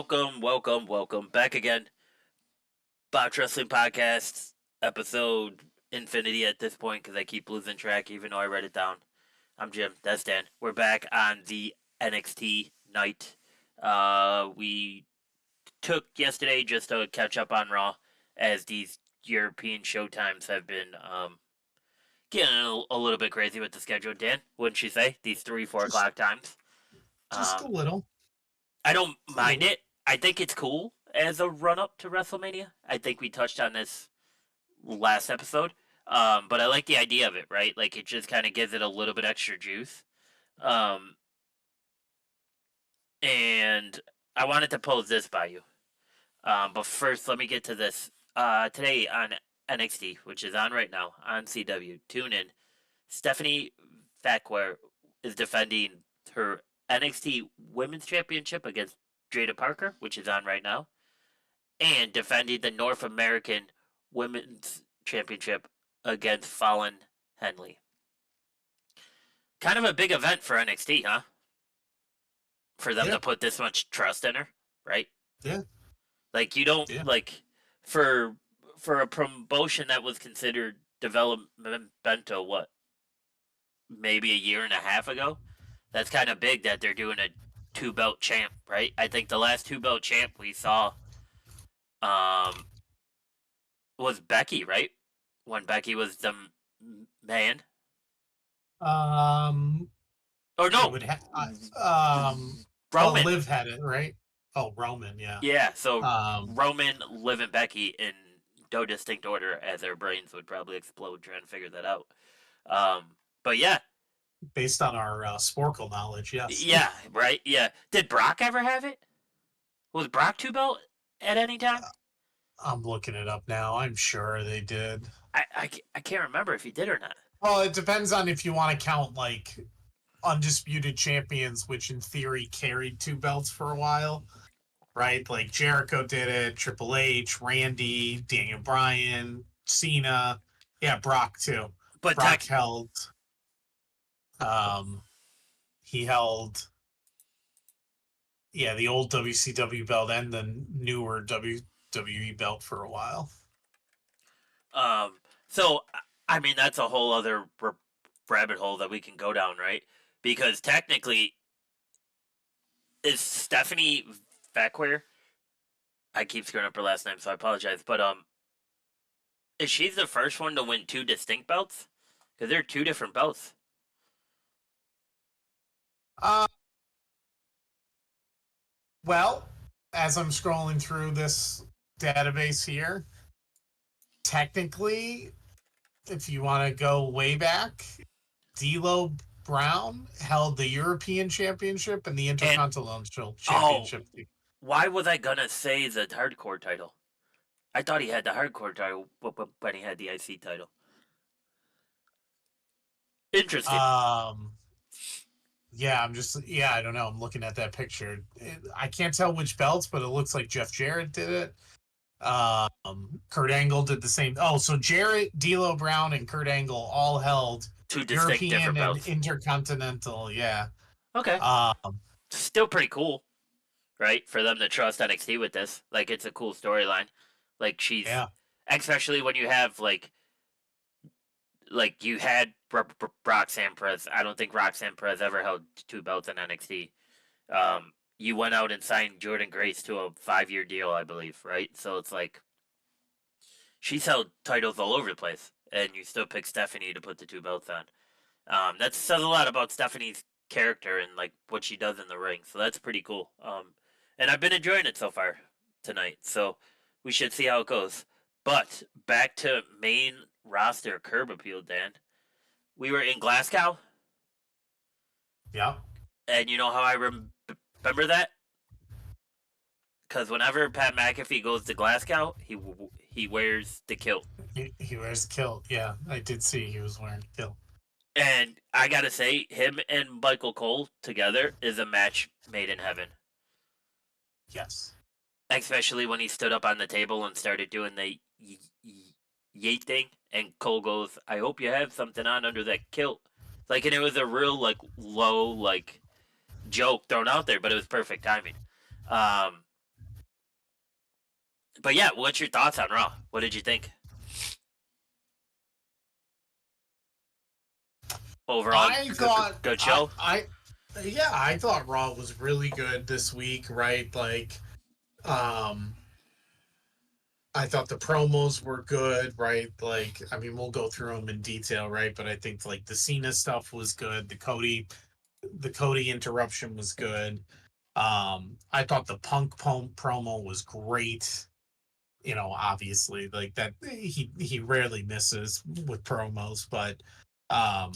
welcome back again. Botch Wrestling Podcast, episode infinity at this point because I keep losing track even though I write it down. I'm Jim, that's Dan. We're back on the NXT night. We took yesterday just to catch up on Raw as these European showtimes have been getting a little bit crazy with the schedule. Dan, wouldn't you say? These 3-4 o'clock times. Just a little. I don't mind it. I think it's cool as a run up to WrestleMania. I think we touched on this last episode. But I like the idea of it, right? Like it just kind of gives it a little bit extra juice. And I wanted to pose this by you. But first, let me get to this. Today on NXT, which is on right now on CW, tune in. Stephanie Fatquare is defending her NXT Women's Championship against Jada Parker, which is on right now, and defending the North American Women's Championship against Fallon Henley. Kind of a big event for NXT, huh? For them to put this much trust in her, right? Yeah. Like you don't like for a promotion that was considered developmental, what? Maybe a year and a half ago. That's kind of big that they're doing a 2-belt champ, right? I think the last 2-belt champ we saw was Becky, right? When Becky was the man. Or no. Roman. Liv had it, right? Oh, Roman, yeah. Yeah, so Roman, Liv, and Becky in no distinct order as their brains would probably explode trying to figure that out. But yeah. Based on our Sporkle knowledge, yes. Yeah, right? Yeah. Did Brock ever have it? Was Brock 2-belt at any time? I'm looking it up now. I'm sure they did. I can't remember if he did or not. Well, it depends on if you want to count, like, undisputed champions, which in theory carried 2 belts for a while, right? Like Jericho did it, Triple H, Randy, Daniel Bryan, Cena. Yeah, Brock, too. But Brock held... he held, the old WCW belt and the newer WWE belt for a while. So, I mean, that's a whole other rabbit hole that we can go down, right? Because technically, is Stephanie Fatquare, I keep screwing up her last name, so I apologize, but, is she the first one to win 2 distinct belts? Because they're 2 different belts. Well, as I'm scrolling through this database here, technically, if you want to go way back, D'Lo Brown held the European Championship and the Intercontinental Championship. Why was I gonna say the hardcore title? I thought he had the hardcore title, but he had the IC title. Interesting. Yeah, I don't know. I'm looking at that picture. I can't tell which belts, but it looks like Jeff Jarrett did it. Kurt Angle did the same. Oh, so Jarrett, D'Lo Brown, and Kurt Angle all held 2 distinct European different belts. And Intercontinental, yeah. Okay. Still pretty cool, right? For them to trust NXT with this. Like, it's a cool storyline. Like, especially when you have, like you had Roxanne Perez. I don't think Roxanne Perez ever held 2 belts in NXT. You went out and signed Jordan Grace to a 5-year deal, I believe, right? So it's like she's held titles all over the place, and you still pick Stephanie to put the 2 belts on. That says a lot about Stephanie's character and like what she does in the ring. So that's pretty cool. And I've been enjoying it so far tonight. So we should see how it goes. But back to main roster curb appeal, Dan. We were in Glasgow. Yeah. And you know how I remember that? Because whenever Pat McAfee goes to Glasgow, he wears the kilt. He wears the kilt, yeah. I did see he was wearing the kilt. And I gotta say, him and Michael Cole together is a match made in heaven. Yes. Especially when he stood up on the table and started doing the yeet thing, and Cole goes, "I hope you have something on under that kilt." Like, and it was a real, low, joke thrown out there, but it was perfect timing. But yeah, what's your thoughts on Raw? What did you think overall? I Good, thought good show. I yeah, I thought Raw was really good this week, right? Like, um, I thought the promos were good, right? Like, I mean, we'll go through them in detail, right? But I think like the Cena stuff was good. The Cody interruption was good. I thought the promo was great. You know, obviously, like that he rarely misses with promos, but um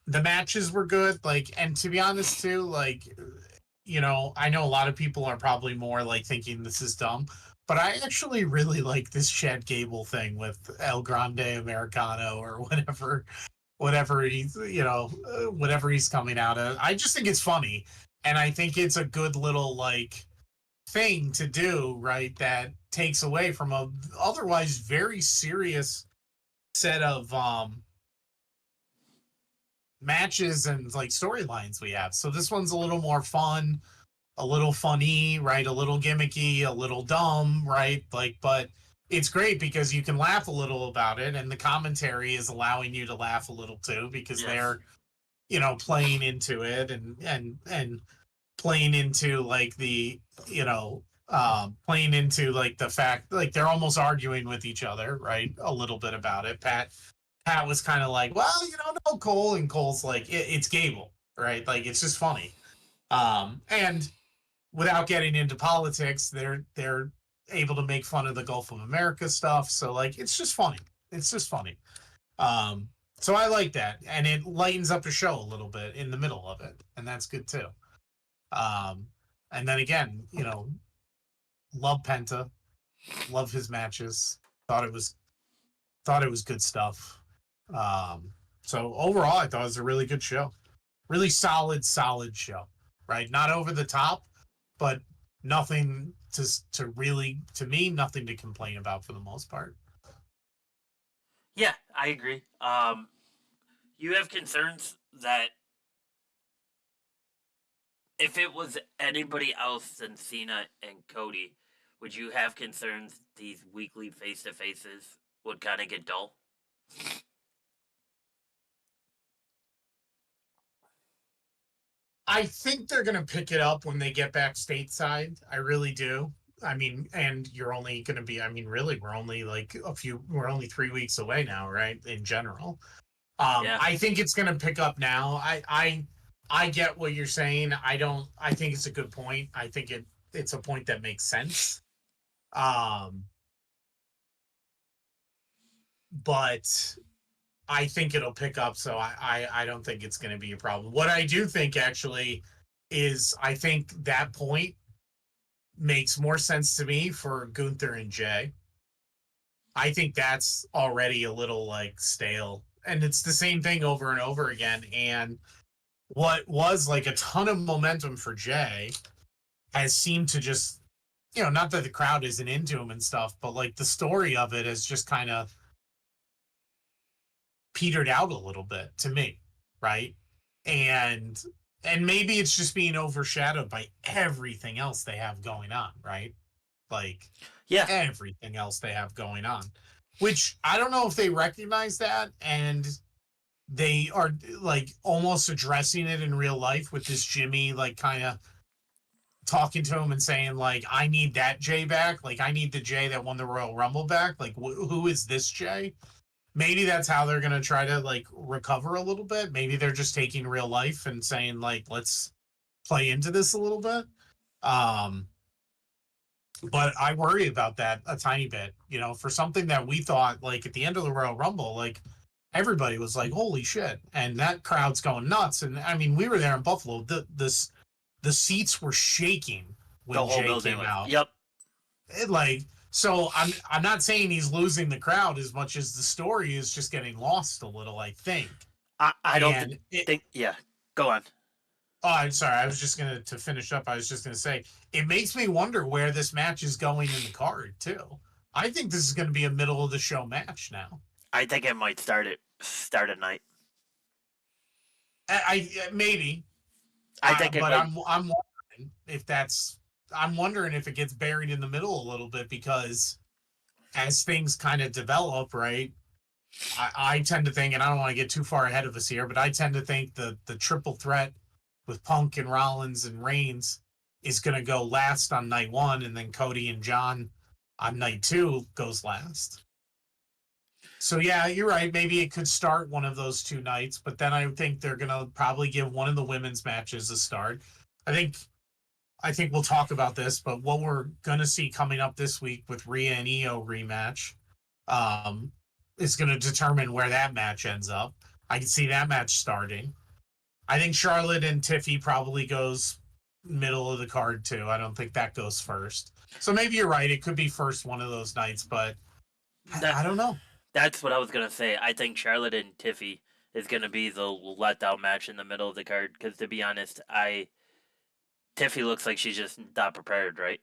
the matches were good. Like, and to be honest, too, like, you know, I know a lot of people are probably more like thinking this is dumb, but I actually really like this Chad Gable thing with El Grande Americano or whatever he's, whatever he's coming out of. I just think it's funny, and I think it's a good little like thing to do, right? That takes away from a otherwise very serious set of matches and like storylines we have. So this one's a little more fun, a little funny, right? A little gimmicky, a little dumb, right? Like, but it's great because you can laugh a little about it, and the commentary is allowing you to laugh a little too because Yes. they're, playing into it and playing into like the, playing into like the fact like they're almost arguing with each other, right? A little bit about it. Pat was kind of like, well, no, Cole, and Cole's like, it's Gable, right? Like, it's just funny. And without getting into politics, they're able to make fun of the Gulf of America stuff. So like, it's just funny. It's just funny. Um, so I like that, and it lightens up the show a little bit in the middle of it, and that's good too. Um, and then again, love Penta, love his matches. Thought it was thought it was good stuff. Um, so overall, I thought it was a really good show. Really solid show. Right, not over the top, but nothing to really to me nothing to complain about for the most part. Yeah, I agree. You have concerns that if it was anybody else than Cena and Cody, would you have concerns these weekly face to faces would kind of get dull? I think they're going to pick it up when they get back stateside. I really do. I mean, and you're only going to be, I mean, really, we're only 3 weeks away now, right? In general. Yeah. I think it's going to pick up now. I get what you're saying. I think it's a good point. I think it's a point that makes sense. Um, but I think it'll pick up. So I don't think it's going to be a problem. What I do think actually is I think that point makes more sense to me for Gunther and Jay. I think that's already a little like stale. And it's the same thing over and over again. And what was like a ton of momentum for Jay has seemed to just, not that the crowd isn't into him and stuff, but like the story of it has just kind of petered out a little bit to me, right? And maybe it's just being overshadowed by everything else they have going on, right? Like Yeah. everything else they have going on, which I don't know if they recognize that and they are like almost addressing it in real life with this Jimmy, like kind of talking to him and saying like, I need that Jay back. Like I need the Jay that won the Royal Rumble back. Like who is this Jay? Maybe that's how they're going to try to like recover a little bit. Maybe they're just taking real life and saying like, let's play into this a little bit. Um, but I worry about that a tiny bit, for something that we thought like at the end of the Royal Rumble, like everybody was like, holy shit. And that crowd's going nuts. And I mean, we were there in Buffalo. The seats were shaking The when whole Jay building came was. out. Yep. So I'm not saying he's losing the crowd as much as the story is just getting lost a little, I think. I don't And it think. Yeah. Go on. Oh, I'm sorry. I was just gonna to finish up. I was just gonna say it makes me wonder where this match is going in the card too. I think this is going to be a middle of the show match now. I think it might start at night. I maybe, I think it but might. I'm wondering if that's. I'm wondering if it gets buried in the middle a little bit because as things kind of develop, right? I tend to think, and I don't want to get too far ahead of us here, but I tend to think the triple threat with Punk and Rollins and Reigns is going to go last on night one, and then Cody and John on night two goes last. So yeah, you're right. Maybe it could start one of those two nights, but then I think they're going to probably give one of the women's matches a start. I think I think we'll talk about this, but what we're going to see coming up this week with Rhea and Io rematch um, is going to determine where that match ends up. I can see that match starting. I think Charlotte and Tiffy probably goes middle of the card too. I don't think that goes first. So maybe you're right. It could be first one of those nights, but That I don't know. that's what I was gonna say. I think Charlotte and Tiffy is gonna be the letdown match in the middle of the card. Because to be honest, Tiffy looks like she's just not prepared, right?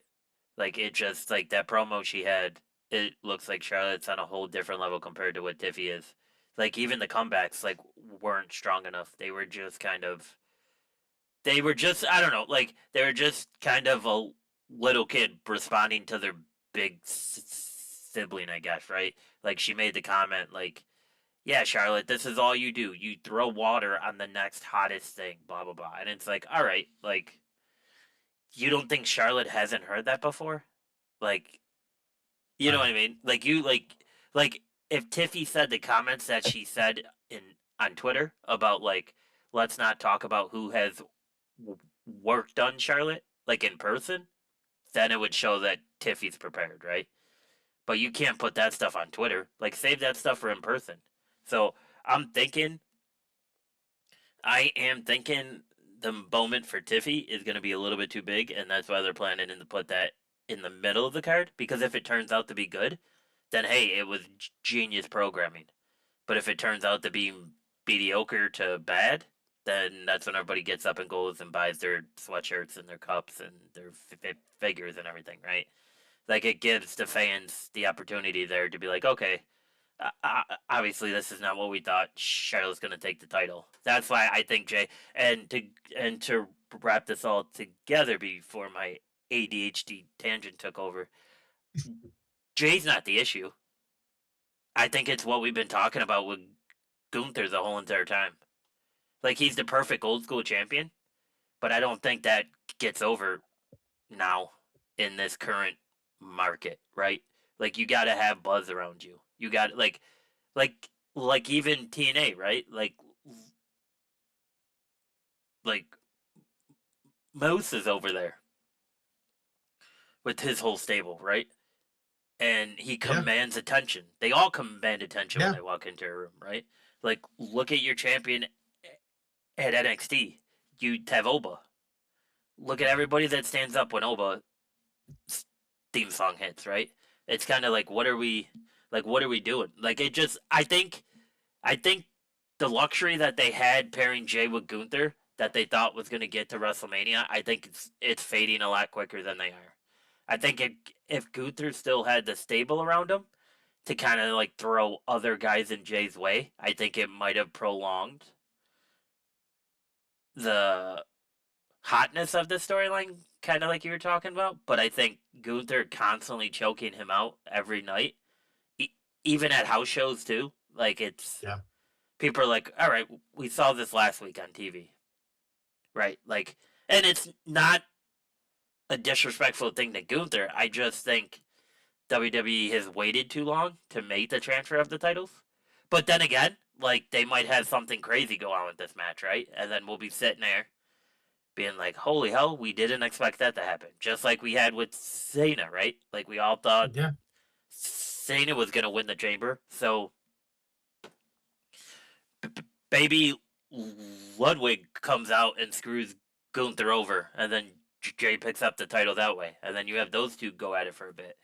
Like it just like that promo she had. It looks like Charlotte's on a whole different level compared to what Tiffy is. Like even the comebacks like weren't strong enough. They were just I don't know, like they were just kind of a little kid responding to their big sibling, I guess, right? Like she made the comment like, "Yeah, Charlotte, this is all you do. You throw water on the next hottest thing, blah blah blah." And it's like, "All right, like you don't think Charlotte hasn't heard that before?" Like, you know what Right. I mean? Like you like if Tiffy said the comments that she said in on Twitter about like let's not talk about who has work done Charlotte like in person, then it would show that Tiffy's prepared, right? But you can't put that stuff on Twitter. Like save that stuff for in person. So I'm thinking, I am thinking the moment for Tiffy is going to be a little bit too big, and that's why they're planning to put that in the middle of the card. Because if it turns out to be good, then hey, it was genius programming. But if it turns out to be mediocre to bad, then that's when everybody gets up and goes and buys their sweatshirts and their cups and their figures and everything, right? Like it gives the fans the opportunity there to be like, okay, obviously this is not what we thought. Charlotte's going to take the title. That's why I think Jay and to wrap this all together before my ADHD tangent took over. Jay's not the issue. I think it's what we've been talking about with Gunther the whole entire time. Like he's the perfect old school champion, but I don't think that gets over now in this current market, right? Like you got to have buzz around you. You got like like even TNA, right? Like Moose is over there with his whole stable, right? And he Yeah. commands attention. They all command attention when Yeah. they walk into a room, right? Like look at your champion at NXT. You have Oba. Look at everybody that stands up when Oba theme song hits, right? It's kind of like what are we doing? Like it just I think the luxury that they had pairing Jay with Gunther that they thought was going to get to WrestleMania, I think it's fading a lot quicker than they are. I think if Gunther still had the stable around him to kind of like throw other guys in Jay's way, I think it might have prolonged the hotness of the storyline, kind of like you were talking about. But I think Gunther constantly choking him out every night, e- even at house shows too. Like it's Yeah. people are like, all right, we saw this last week on TV, right? Like, and it's not a disrespectful thing to Gunther. I just think WWE has waited too long to make the transfer of the titles. But then again, like they might have something crazy go on with this match, right? And then we'll be sitting there being like, holy hell, we didn't expect that to happen. Just like we had with Cena, right? Like we all thought Yeah. Cena was going to win the chamber. So baby Ludwig comes out and screws Gunther over, and then Jay picks up the title that way. And then you have those two go at it for a bit.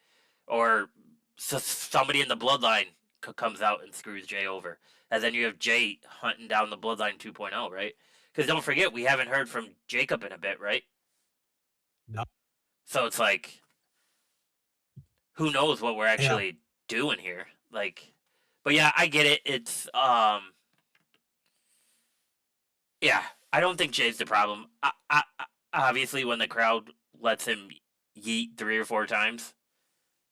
Or somebody in the bloodline comes out and screws Jay over. And then you have Jay hunting down the bloodline 2.0, right? Because don't forget, we haven't heard from Jacob in a bit, right? No. So it's like, who knows what we're Yeah. actually doing here? Like, but yeah, I get it. It's yeah, I don't think Jay's the problem. Obviously, when the crowd lets him yeet 3 or 4 times,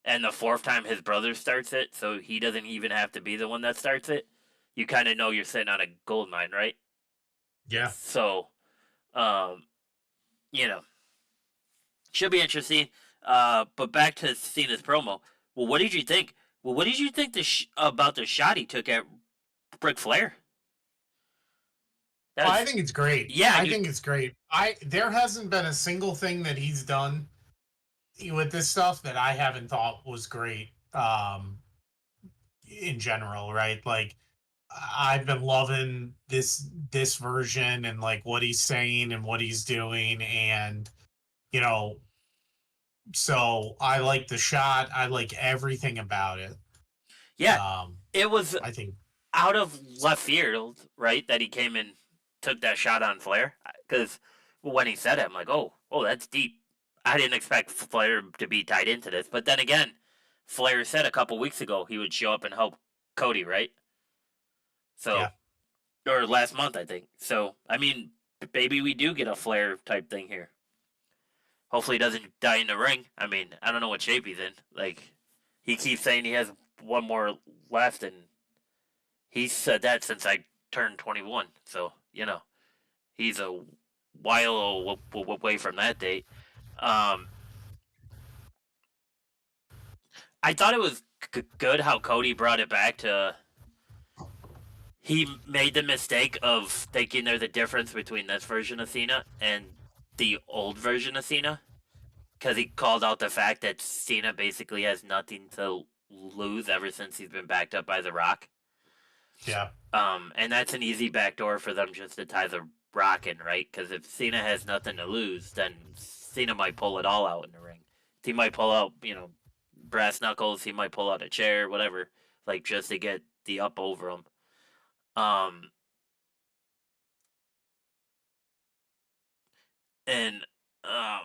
and the fourth time his brother starts it, so he doesn't even have to be the one that starts it, you kind of know you're sitting on a gold mine, right? Yeah. So, um, you know, should be interesting. But back to Cena's promo. Well, what did you think? Well, what did you think about the shot he took at Ric Flair? That I was, think it's great. yeah, I dude. think it's great. There hasn't been a single thing that he's done with this stuff that I haven't thought was great. In general, right? Like I've been loving this version and like what he's saying and what he's doing, and you know, so I like the shot. I like everything about it. Yeah, Um, it was I think, out of left field, right? That he came and took that shot on Flair, because when he said it, I'm like, oh, that's deep. I didn't expect Flair to be tied into this, but then again, Flair said a couple weeks ago he would show up and help Cody, right? So, yeah, or last month, I think. So, I mean, maybe we do get a Flair type thing here. Hopefully, he doesn't die in the ring. I mean, I don't know what shape he's in. Like, he keeps saying he has one more left, and he's said that since I turned 21. So, he's a while away from that date. Um, I thought it was good how Cody brought it back to. He made the mistake of thinking there's a difference between this version of Cena and the old version of Cena, because he called out the fact that Cena basically has nothing to lose ever since he's been backed up by The Rock. yeah, And that's an easy backdoor for them just to tie The Rock in, right? Because if Cena has nothing to lose, then Cena might pull it all out in the ring. He might pull out, brass knuckles. He might pull out a chair, whatever, like just to get the up over him. Um, and uh,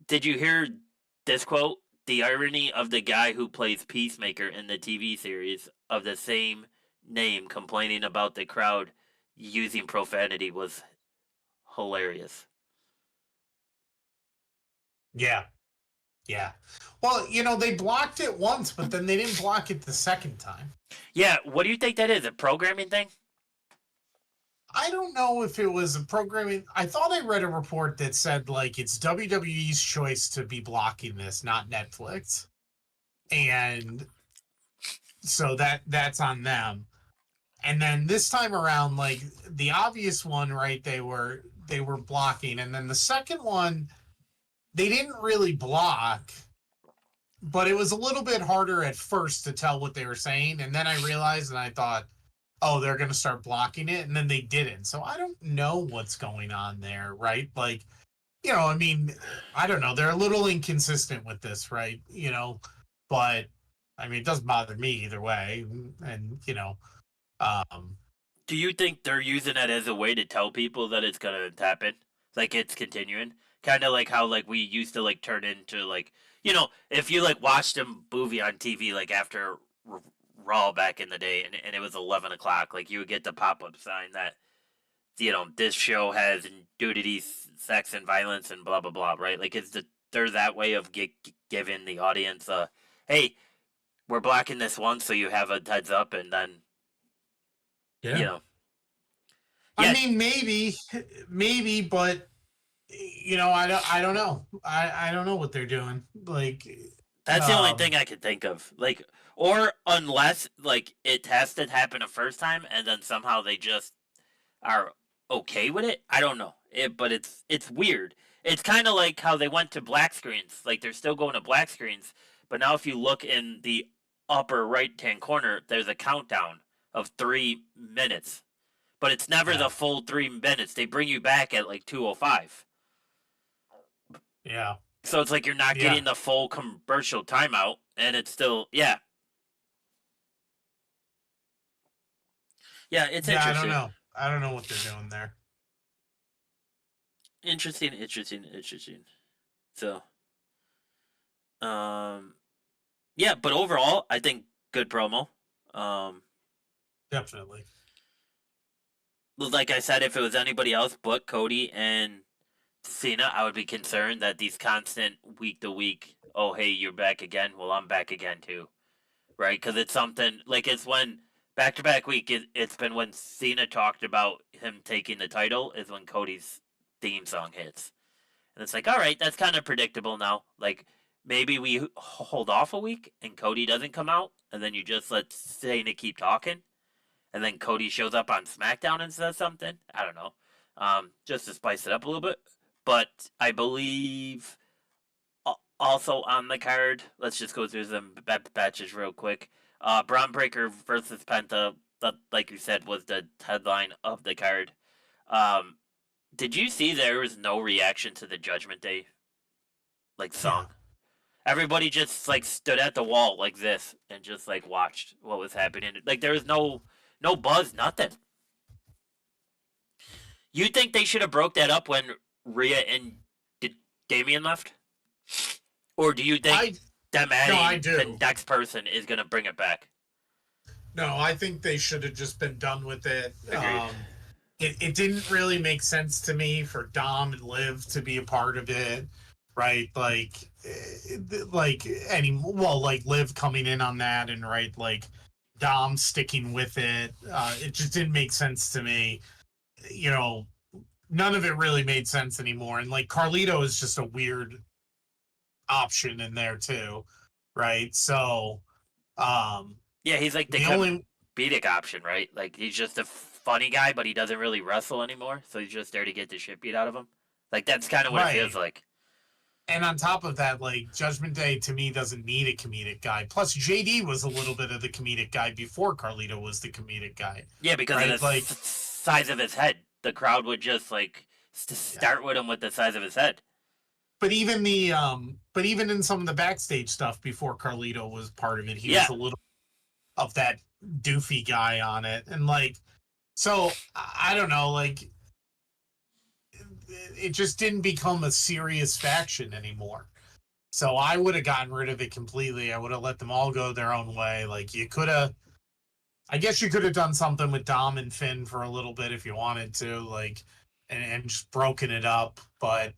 did you hear this quote? The irony of the guy who plays Peacemaker in the TV series of the same name complaining about the crowd using profanity was hilarious. yeah, yeah. Well, they blocked it once, but then they didn't block it the second time. Yeah, what do you think that is? A programming thing? I don't know if it was a programming. I thought I read a report that said like it's WWE's choice to be blocking this, not Netflix, and so that's on them. And then this time around, like the obvious one, right? They were blocking, and then the second one, they didn't really block, but it was a little bit harder at first to tell what they were saying. And then I realized, and I thought, oh, they're going to start blocking it, and then they didn't. So I don't know what's going on there, right? Like, I mean, I don't know. They're a little inconsistent with this, right? But I mean, it doesn't bother me either way, and um, Do you think they're using it as a way to tell people that it's gonna happen? Like it's continuing? Kind of like how like we used to like turn into like if you like watched a movie on TV like after Raw back in the day and it was 11 o'clock, like you would get the pop up sign that this show has nudity, sex, and violence, and blah blah blah, right? Like they're that way of giving the audience hey, we're blocking this one, so you have a heads up, and then you yeah. know, I yeah, mean, maybe, but I don't know. I don't know what they're doing. Like, that's the only um, thing I can think of. Like, or unless like it has to happen a first time, and then somehow they just are okay with it. I don't know. But it's weird. It's kind of like how they went to black screens. Like they're still going to black screens, but now if you look in the upper right hand corner, there's a countdown of 3 minutes. But it's never yeah, the full 3 minutes. They bring you back at like 2:05. yeah, So it's like you're not yeah, getting the full commercial timeout, and it's still yeah, it's yeah. I don't interesting. know. I don't know what they're doing there. Interesting. So, um, yeah, but overall, I think good promo. Um, Definitely. like I said, if it was anybody else but Cody and Cena, I would be concerned that these constant week to week, oh hey, you're back again. Well, I'm back again too, right? Because it's something like it's when back to back week. It's been when Cena talked about him taking the title is when Cody's theme song hits, and it's like, all right, that's kind of predictable now. Like maybe we hold off a week and Cody doesn't come out, and then you just let Cena keep talking, and then Cody shows up on SmackDown and says something. I don't know, just to spice it up a little bit. But I believe also on the card, let's just go through some batches real quick. Braun Breaker versus Penta, that, like you said, was the headline of the card. Um, did you see there was no reaction to the Judgment Day like Yeah. song? Everybody just like stood at the wall like this and just like watched what was happening. Like there was no buzz, nothing. You think they should have broke that up when Rhea and Damien left? Or do you think I them no, I adding the do. next person is going to bring it back? No, I think they should have just been done with it. Agreed. It didn't really make sense to me for Dom and Liv to be a part of it, right? Like like Liv coming in on that, and right, like Dom sticking with it. It just didn't make sense to me. You know, none of it really made sense anymore. And like Carlito is just a weird option in there too, right? So, um, Yeah, he's like the the only comedic option, right? Like he's just a funny guy, but he doesn't really wrestle anymore, so he's just there to get the shit beat out of him. Like that's kind of what it feels right. like. And on top of that, like Judgment Day to me doesn't need a comedic guy. Plus, JD was a little bit of the comedic guy before Carlito was the comedic guy, Yeah, because of the right? Like, size of his head, the crowd would just like yeah. start with him with the size of his head. But even in some of the backstage stuff before Carlito was part of it, he Yeah, was a little of that doofy guy on it, and like, so I don't know, like, it just didn't become a serious faction anymore. So I would have gotten rid of it completely. I would have let them all go their own way. Like you could have I guess you could have done something with Dom and Finn for a little bit if you wanted to, like, and just broken it up, but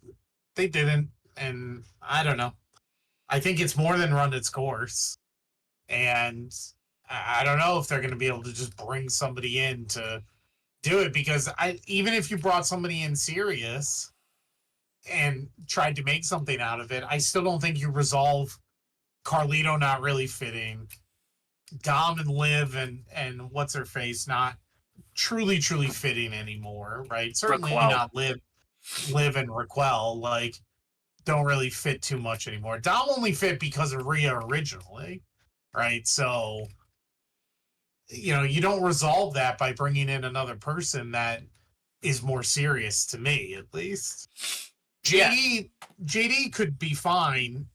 they didn't. And I don't know. I think it's more than run its course. And I don't know if they're going to be able to just bring somebody in to do it because even if you brought somebody in serious and tried to make something out of it, I still don't think you resolve Carlito not really fitting, Dom and Liv and what's her face not truly fitting anymore, right? Certainly Brookwell. not Liv and Raquel, like, don't really fit too much anymore. Dom only fit because of Rhea originally, right? So, you don't resolve that by bringing in another person that is more serious to me, at least. Yeah, JD could be fine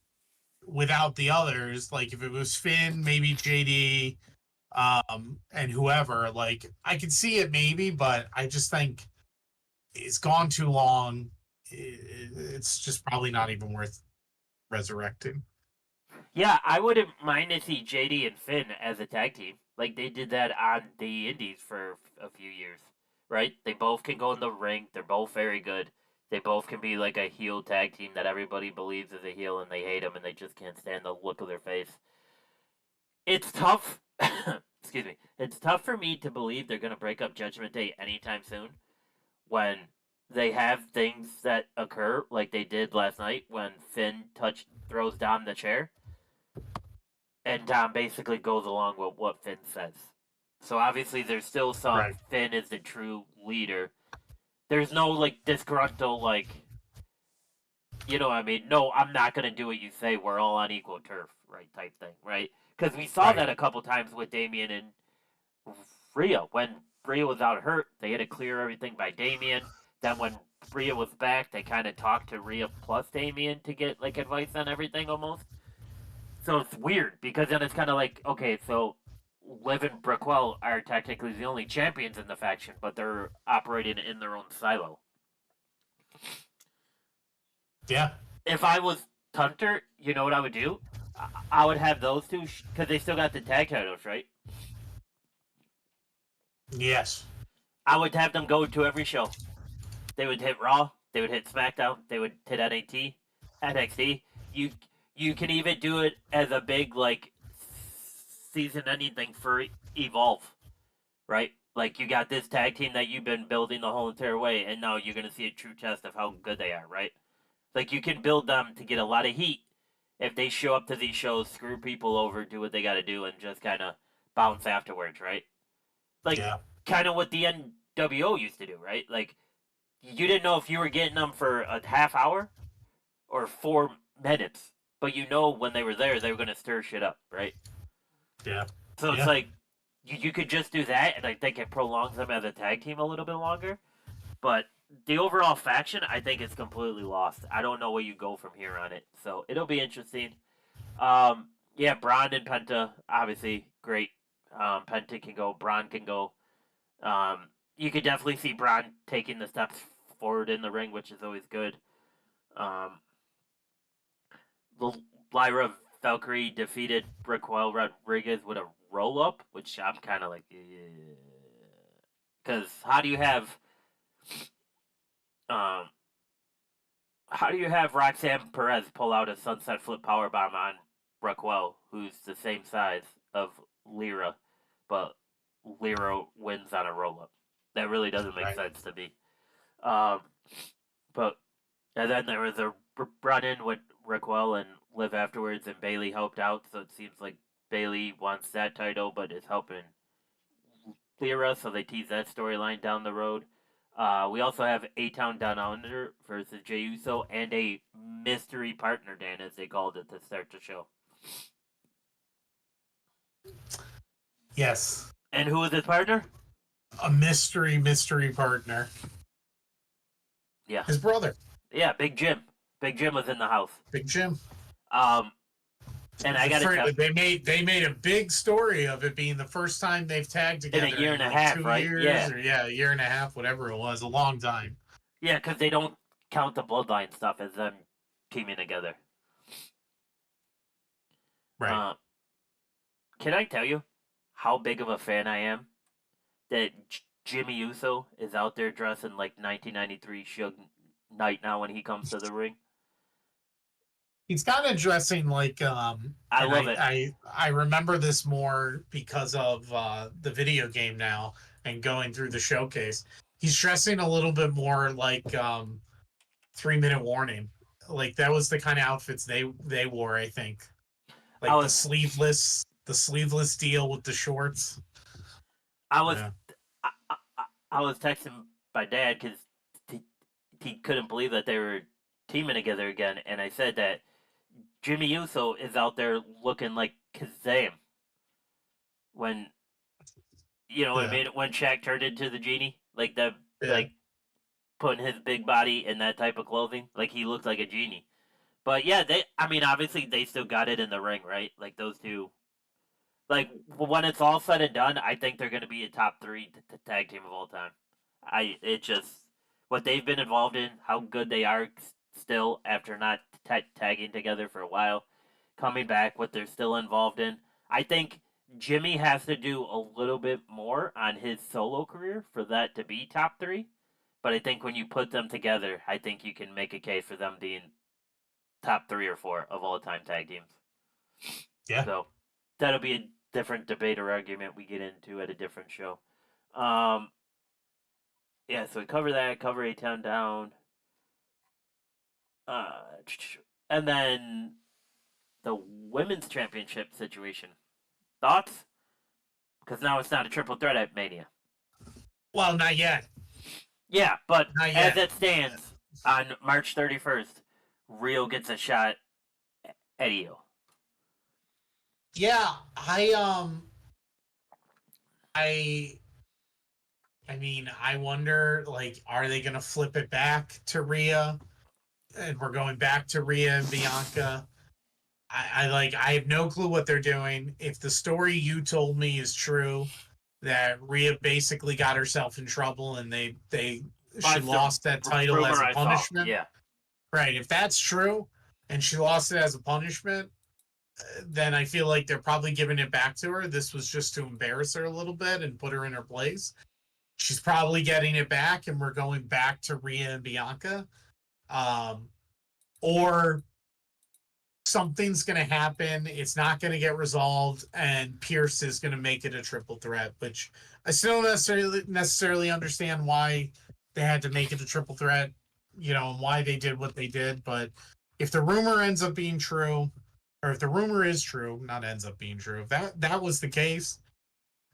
without the others. Like if it was Finn, maybe JD, and whoever, like I could see it maybe, but I just think it's gone too long. It's just probably not even worth resurrecting. yeah, I wouldn't mind to see JD and Finn as a tag team. Like they did that on the Indies for a few years, right? They both can go in the ring. They're both very good. They both can be like a heel tag team that everybody believes is a heel and they hate them and they just can't stand the look of their face. It's tough. Excuse me. It's tough for me to believe they're going to break up Judgment Day anytime soon when they have things that occur like they did last night when Finn throws down the chair and Dom basically goes along with what Finn says. So obviously there's still some Right. Finn is the true leader. There's no like disgruntled like you know what I mean? No, I'm not gonna do what you say. We're all on equal turf, right? Type thing, right? Because we saw Right. that a couple times with Damien and Rhea. When Rhea was out hurt, they had to clear everything by Damien. Then when Rhea was back, they kind of talked to Rhea plus Damien to get like advice on everything almost. So it's weird because then it's kind of like, okay, so Liv and Brookwell are technically the only champions in the faction, but they're operating in their own silo. Yeah. If I was Hunter, you know what I would do? I would have those two because they still got the tag titles, right? Yes. I would have them go to every show. They would hit Raw. They would hit SmackDown. They would hit NXT. You you can even do it as a big like season-ending thing for Evolve, right? Like you got this tag team that you've been building the whole entire way, and now you're gonna see a true test of how good they are, right? Like you can build them to get a lot of heat if they show up to these shows, screw people over, do what they got to do, and just kind of bounce afterwards, right? Like Yeah. kind of what the NWO used to do, right? Like you didn't know if you were getting them for a half hour or 4 minutes, but you know when they were there, they were going to stir shit up, right? Yeah. So it's Yeah. like you could just do that, and I think it prolongs them as a tag team a little bit longer. But the overall faction, I think, is completely lost. I don't know where you go from here on it, so it'll be interesting. Yeah, Braun and Penta, obviously great. Penta can go, Braun can go. You could definitely see Braun taking the steps forward in the ring, which is always good. Um, Lyra Valkyrie defeated Raquel Rodriguez with a roll up, which I'm kind of like, because um, how do you have Roxanne Perez pull out a sunset flip powerbomb on Raquel, who's the same size of Lyra, but Lyra wins on a roll up? That really doesn't make Right. sense to me. Um, but and then there was a run in with Raquel and Liv afterwards, and Bailey helped out. So it seems like Bailey wants that title, but is helping Lyra, so they tease that storyline down the road. We also have A Town Down Under versus Jey Uso and a mystery partner, Dan, as they called it to start the show. Yes. And who was his partner? A mystery partner. Yeah. His brother. Yeah, Big Jim. Big Jim was in the house. Big Jim. And I gotta tell, they made a big story of it being the first time they've tagged together in a year and like a half, 2 right? years, Yeah. or a year and a half, whatever it was, a long time. Yeah, because they don't count the bloodline stuff as them teaming together. Right. Can I tell you how big of a fan I am that Jimmy Uso is out there dressing like 1993 Suge Knight now when he comes to the ring? He's kind of dressing like I love it. I remember this more because of the video game now and going through the showcase. He's dressing a little bit more like 3 Minute Warning. Like that was the kind of outfits they wore, I think. Like the sleeveless deal with the shorts. I was Yeah. I was texting my dad because he couldn't believe that they were teaming together again, and I said that Jimmy Uso is out there looking like Kazam when you know what I Yeah. mean, when Shaq turned into the genie, like the Yeah. like putting his big body in that type of clothing, like he looked like a genie. But yeah, I mean, obviously they still got it in the ring, right? Like those two. Like when it's all said and done, I think they're going to be a top three tag team of all time. It just what they've been involved in, how good they are still after not tagging together for a while, coming back, what they're still involved in. I think Jimmy has to do a little bit more on his solo career for that to be top three. But I think when you put them together, I think you can make a case for them being top 3 or 4 of all time tag teams. Yeah. So that'll be a different debate or argument we get into at a different show. Um, yeah, so we cover that, cover A Town Down. Uh, and then the women's championship situation. Thoughts? Because now it's not a triple threat at Mania. Well, not yet. Yeah, but Not as yet. it stands, on March 31st, Rio gets a shot at Io. Yeah, I mean, I wonder, like, are they going to flip it back to Rhea? And we're going back to Rhea and Bianca. I have no clue what they're doing. If the story you told me is true, that Rhea basically got herself in trouble and she lost that title as a punishment. Yeah. Right. If that's true and she lost it as a punishment, then I feel like they're probably giving it back to her. This was just to embarrass her a little bit and put her in her place. she's probably getting it back, and we're going back to Rhea and Bianca. Or something's going to happen. It's not going to get resolved, and Pierce is going to make it a triple threat, which I still don't necessarily understand why they had to make it a triple threat, and why they did what they did. But if the rumor ends up being true, or if the rumor is true, not ends up being true, if that was the case,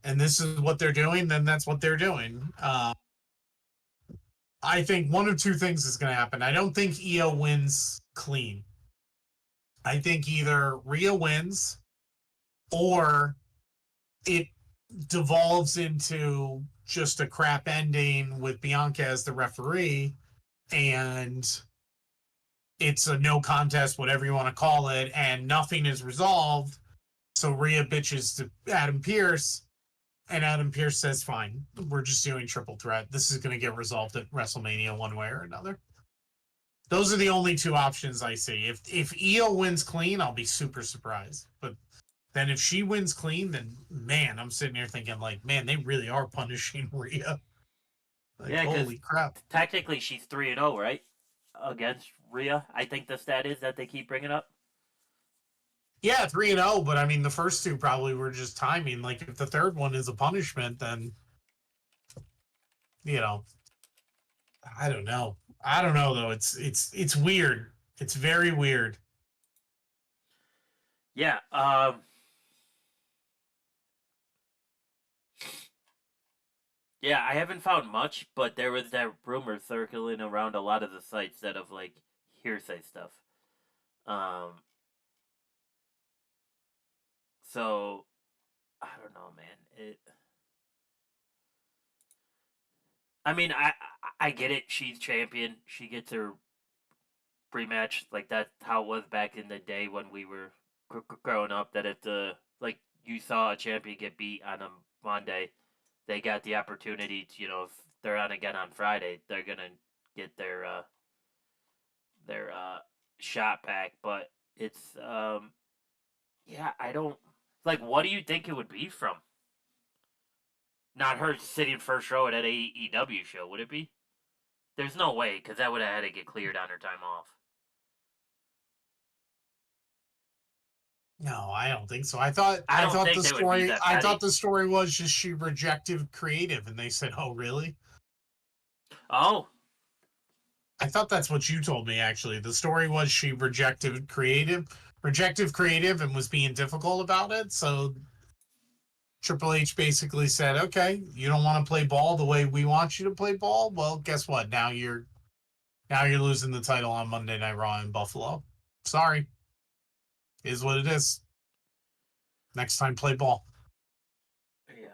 and this is what they're doing, then that's what they're doing. I think one of two things is going to happen. I don't think Io wins clean. I think either Rhea wins or it devolves into just a crap ending with Bianca as the referee, and it's a no contest, whatever you want to call it, and nothing is resolved. So Rhea bitches to Adam Pearce, and Adam Pearce says, fine, we're just doing triple threat. This is going to get resolved at WrestleMania one way or another. Those are the only two options I see. If Io wins clean, I'll be super surprised. But then if she wins clean, then man, I'm sitting here thinking like, man, they really are punishing Rhea. Like, Yeah, because holy crap. technically she's 3-0, right? Against Rhea. I think the stat is that they keep bringing up. Yeah, 3-0, but I mean the first two probably were just timing. Like if the third one is a punishment, then I don't know. I don't know though. It's weird. It's very weird. Yeah. Yeah, I haven't found much, but there was that rumor circling around a lot of the sites that of like hearsay stuff. Um. So I don't know, man. I mean, I get it. She's champion. She gets her pre-match. Like that's how it was back in the day when we were growing up. That if you saw a champion get beat on a Monday, they got the opportunity to if they're on again on Friday, they're gonna get their shot back. But it's yeah, I don't like. What do you think it would be from? Not her sitting first row at an AEW show, would it be? There's no way, because that would have had to get cleared on her time off. No, I don't think so. I thought think the they would be story that I petty. thought the story was just she rejected creative, and they said, "Oh, really?" Oh, I thought that's what you told me. Actually, the story was she rejected creative, and was being difficult about it. So Triple H basically said, "Okay, you don't want to play ball the way we want you to play ball. Well, guess what? Now you're losing the title on Monday Night Raw in Buffalo. Sorry, is what it is. Next time, play ball." yeah.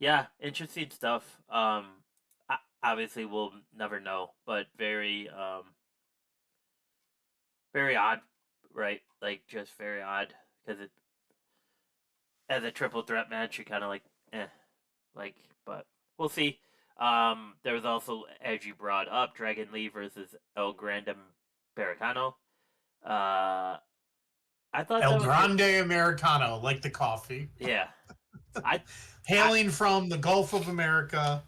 Yeah, interesting stuff. Obviously we'll never know, but very odd, right? Like just very odd because it as a triple threat match, you're kind of like, like, but we'll see. There was also, as you brought up, Dragon Lee versus El Grande Americano. Uh, I thought El that was Grande Americano, like the coffee. yeah. I Hailing from the Gulf of America,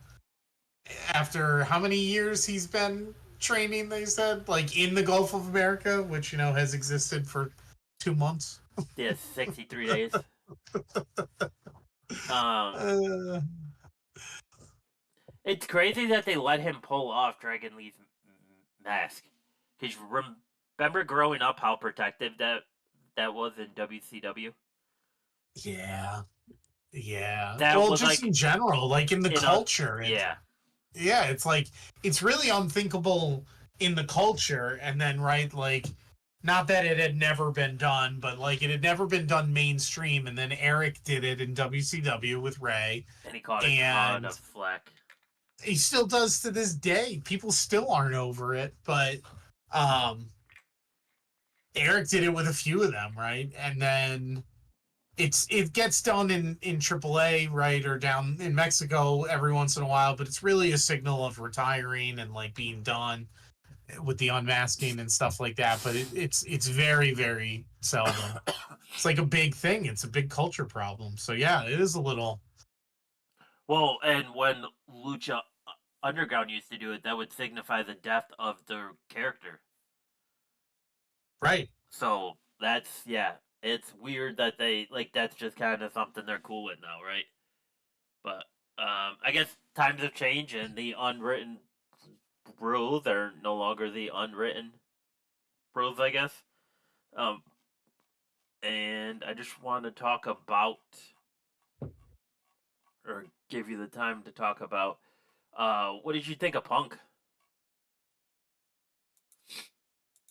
after how many years he's been training, they said, like in the Gulf of America, which has existed for 2 months. yeah, 63 days. Um, uh, it's crazy that they let him pull off Dragon Lee's mask. Because remember growing up how protective that was in WCW. yeah, yeah. That Well, was just like in general, like in the culture, yeah. Yeah, it's like it's really unthinkable in the culture, and then right, like, not that it had never been done, but like it had never been done mainstream, and then Eric did it in WCW with Ray, And he caught a ton and of flack. he still does to this day. People still aren't over it, but um Eric did it with a few of them, right? And then it gets done in AAA, right, or down in Mexico every once in a while, but it's really a signal of retiring and like being done. with the unmasking and stuff like that. But it's very, very seldom. It's like a big thing. It's a big culture problem. So yeah, it is a little Well, and when Lucha Underground used to do it, that would signify the death of their character. right. So that's yeah, it's weird that they like that's just kind of something they're cool with now, right? But I guess times have changed, and the unwritten rules are no longer the unwritten rules, I guess. Um, and I just want to talk about, or give you the time to talk about, what did you think of Punk?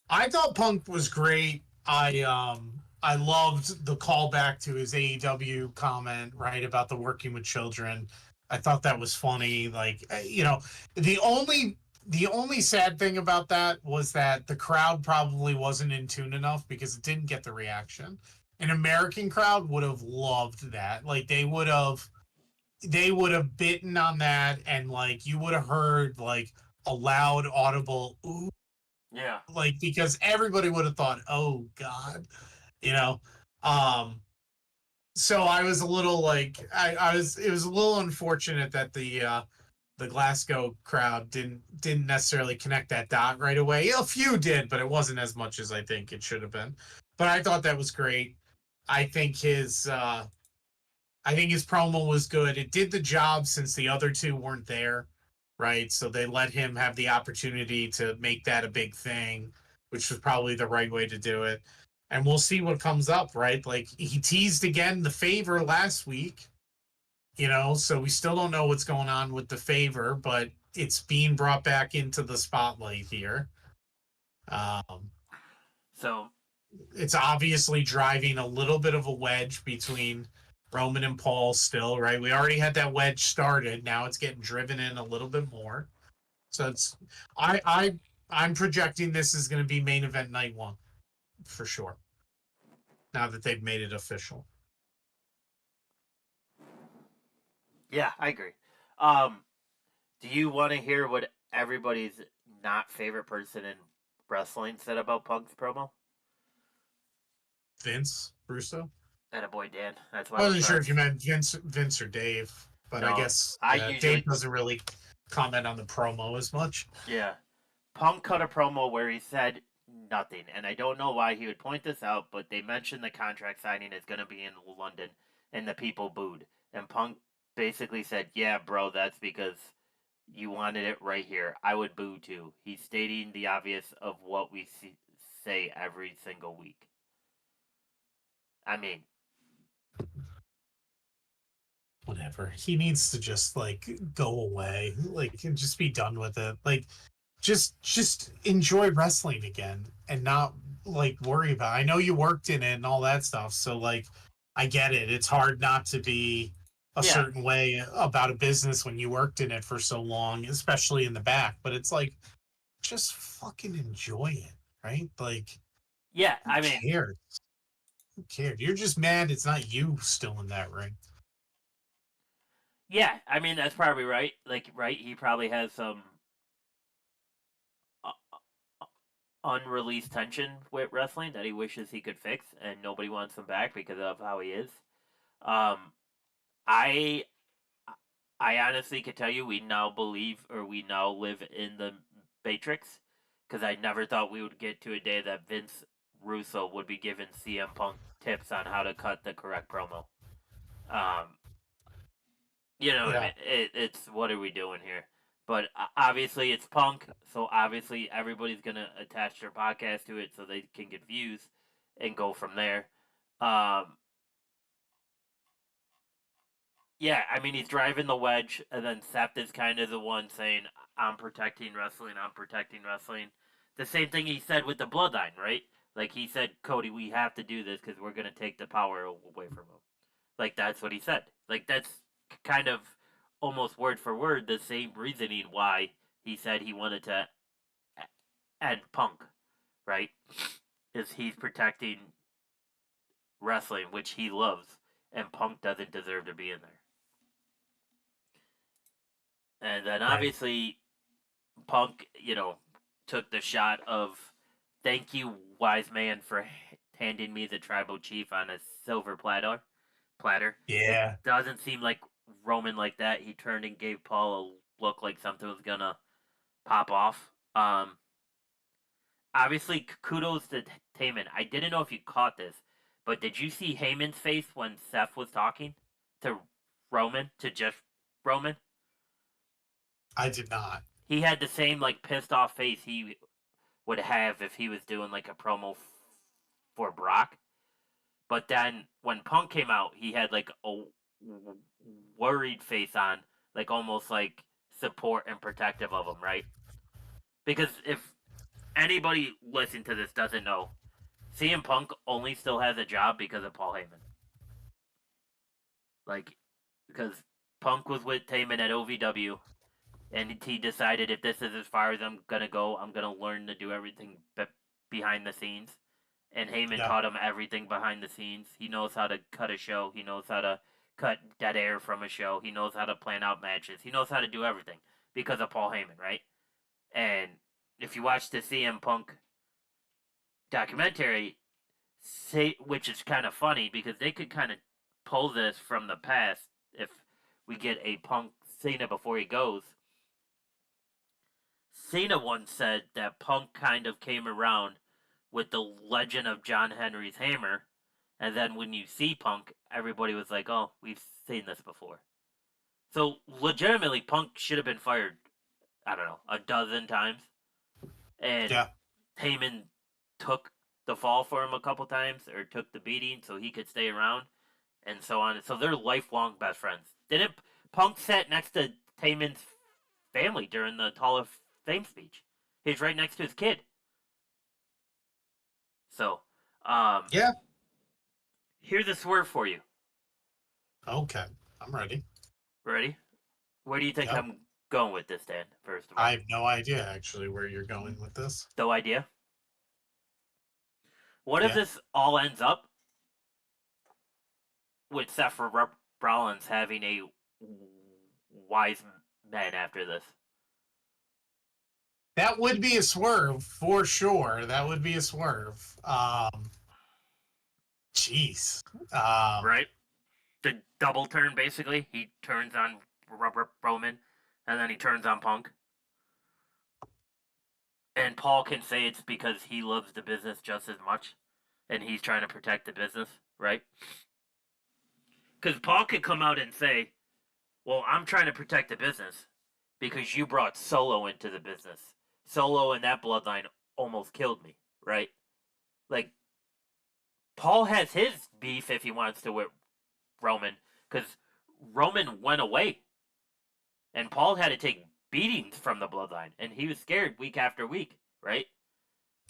I thought Punk was great. I loved the callback to his AEW comment, right, about the working with children. I thought that was funny. Like, the only sad thing about that was that the crowd probably wasn't in tune enough because it didn't get the reaction. An American crowd would have loved that. Like they would have bitten on that, and like you would have heard like a loud audible ooh, Yeah. like because everybody would have thought, oh God, you know. Um, so I was a little like I was it was a little unfortunate that the Glasgow crowd didn't necessarily connect that dot right away. A few did, but it wasn't as much as I think it should have been. But I thought that was great. I think his uh I think his promo was good. It did the job since the other two weren't there, right? So they let him have the opportunity to make that a big thing, which was probably the right way to do it. And we'll see what comes up, right? Like he teased again the favor last week, so we still don't know what's going on with the favor, but it's being brought back into the spotlight here. Um, So it's obviously driving a little bit of a wedge between Roman and Paul still, right? We already had that wedge started. Now it's getting driven in a little bit more. So it's I I I'm projecting this is going to be main event night one for sure. Now that they've made it official. yeah, I agree. Um, do you want to hear what everybody's not favorite person in wrestling said about Punk's promo? Vince Russo. And a boy Dan. That's I why we're wasn't sure if you friends. meant Vince or Dave, but I No, guess I yeah, Dave usually doesn't really comment on the promo as much. yeah. Punk cut a promo where he said nothing, and I don't know why he would point this out, but they mentioned the contract signing is going to be in London, and the people booed. And Punk basically said, "Yeah, bro, that's because you wanted it right here. I would boo too." He's stating the obvious of what we say every single week. I mean, Whatever. He needs to just like go away, like and just be done with it. Like just enjoy wrestling again and not like worry about it. I know you worked in it and all that stuff, so like I get it. It's hard not to be a yeah, certain way about a business when you worked in it for so long, especially in the back, but it's like just fucking enjoy it, right? Like yeah. who I mean, cares? Who cares? You're just mad it's not you still in that ring. yeah. I mean, that's probably right. Like, right? He probably has some uh, unreleased tension with wrestling that he wishes he could fix, and nobody wants him back because of how he is. Um, I I honestly could tell you we now believe or we now live in the Matrix because I never thought we would get to a day that Vince Russo would be giving CM Punk tips on how to cut the correct promo. Um, you know what I Yeah, mean? It's what are we doing here? But obviously it's Punk, so obviously everybody's gonna attach their podcast to it so they can get views and go from there. Um, yeah, I mean he's driving the wedge, and then Seth is kind of the one saying, "I'm protecting wrestling. I'm protecting wrestling." The same thing he said with the Bloodline, right? Like he said, "Cody, we have to do this because we're gonna take the power away from him." Like that's what he said. Like that's kind of almost word for word the same reasoning why he said he wanted to end Punk, right? Is he's protecting wrestling, which he loves, and Punk doesn't deserve to be in there. And then right. obviously Punk, took the shot of, "Thank you, wise man, for handing me the tribal chief on a silver platter." It Yeah. doesn't seem like Roman like that. He turned and gave Paul a look like something was gonna pop off. Obviously, kudos to Heyman. I didn't know if you caught this, but did you see Heyman's face when Seth was talking to Roman, to Jeff Roman? I did not. He had the same like pissed off face he would have if he was doing like a promo for Brock. But then when Punk came out, he had like a worried face on, like almost like support and protective of him, right? Because if anybody listening to this doesn't know, CM Punk only still has a job because of Paul Heyman. Like, because Punk was with Heyman at OVW, and he decided if this is as far as I'm gonna go, I'm gonna learn to do everything behind the scenes. And Heyman Yeah. taught him everything behind the scenes. He knows how to cut a show. He knows how to cut dead air from a show. He knows how to plan out matches. He knows how to do everything because of Paul Heyman, right? And if you watch the CM Punk documentary, which is kind of funny because they could kind of pull this from the past if we get a Punk Cena before he goes. Cena once said that Punk kind of came around with the legend of John Henry's hammer, and then when you see Punk, everybody was like, "Oh, we've seen this before." So legitimately, Punk should have been fired. I don't know, a dozen times, and Yeah. Heyman took the fall for him a couple times, or took the beating so he could stay around, and so on. So they're lifelong best friends. Didn't Punk sat next to Heyman's family during the Hall of Fame speech? He's right next to his kid. So, Yeah. here's a swerve for you. Okay. I'm ready. Ready? Where do you think Yep. I'm going with this, Dan? First of all, I have no idea actually where you're going with this. no idea. What if Yeah. this all ends up with Seth Rollins having a wise man after this? That would be a swerve for sure. That would be a swerve. Jeez. Right? The double turn, basically. He turns on Roman, and then he turns on Punk. And Paul can say it's because he loves the business just as much, and he's trying to protect the business, right? Because Paul could come out and say, "Well, I'm trying to protect the business because you brought Solo into the business. Solo and that bloodline almost killed me, right?" Like, Paul has his beef if he wants to with Roman, because Roman went away, and Paul had to take beatings from the bloodline, and he was scared week after week, right?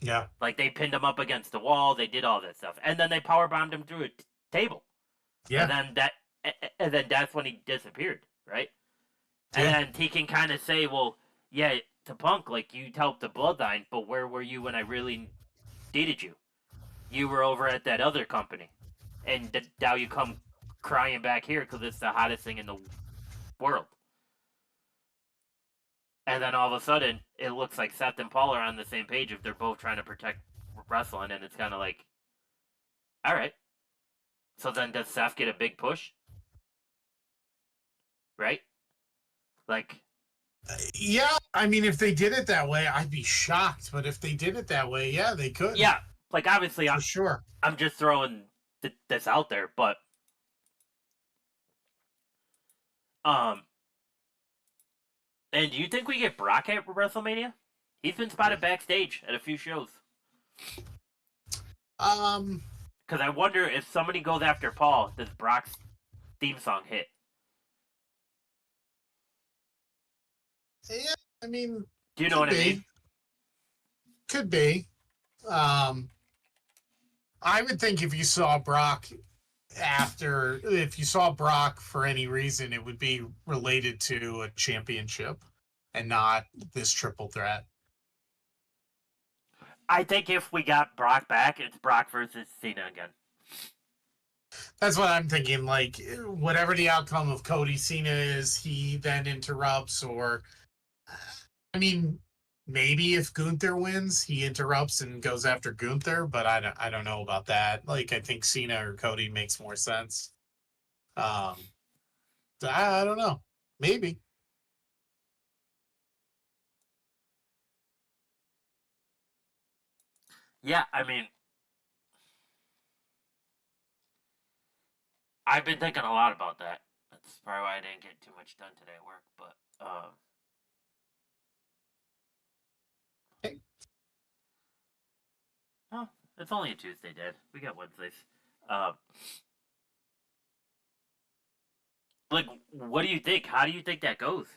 Yeah. Like, they pinned him up against the wall, they did all that stuff, and then they power bombed him through a table, and Yeah. then that's when he disappeared, right? And Yeah. then he can kind of say, "Well, yeah, to Punk, like, you helped the bloodline, but where were you when I really needed you? You were over at that other company, and now you come crying back here because it's the hottest thing in the world." And then all of a sudden, it looks like Seth and Paul are on the same page if they're both trying to protect wrestling, and it's kind of like, all right. So then does Seth get a big push? Right? Like, Yeah. I mean, if they did it that way, I'd be shocked. But if they did it that way, yeah, they could. yeah, like obviously For sure. I'm just throwing this out there, but um, and do you think we get Brock at WrestleMania? He's been spotted backstage at a few shows. Um, Because I wonder if somebody goes after Paul, does Brock's theme song hit? yeah, I mean, Do you know could what I be. mean? Could be. Um, I would think if you saw Brock if you saw Brock for any reason, it would be related to a championship and not this triple threat. I think if we got Brock back, it's Brock versus Cena again. That's what I'm thinking. Like, whatever the outcome of Cody Cena is, he then interrupts, or, I mean, maybe if Gunther wins, he interrupts and goes after Gunther, but I don't know about that. Like, I think Cena or Cody makes more sense. Um, I don't know. Maybe. Yeah, I mean, I've been thinking a lot about that. That's probably why I didn't get too much done today at work. But Hey, oh, it's only a Tuesday, Dad. We got Wednesdays. Uh, like, what do you think? How do you think that goes?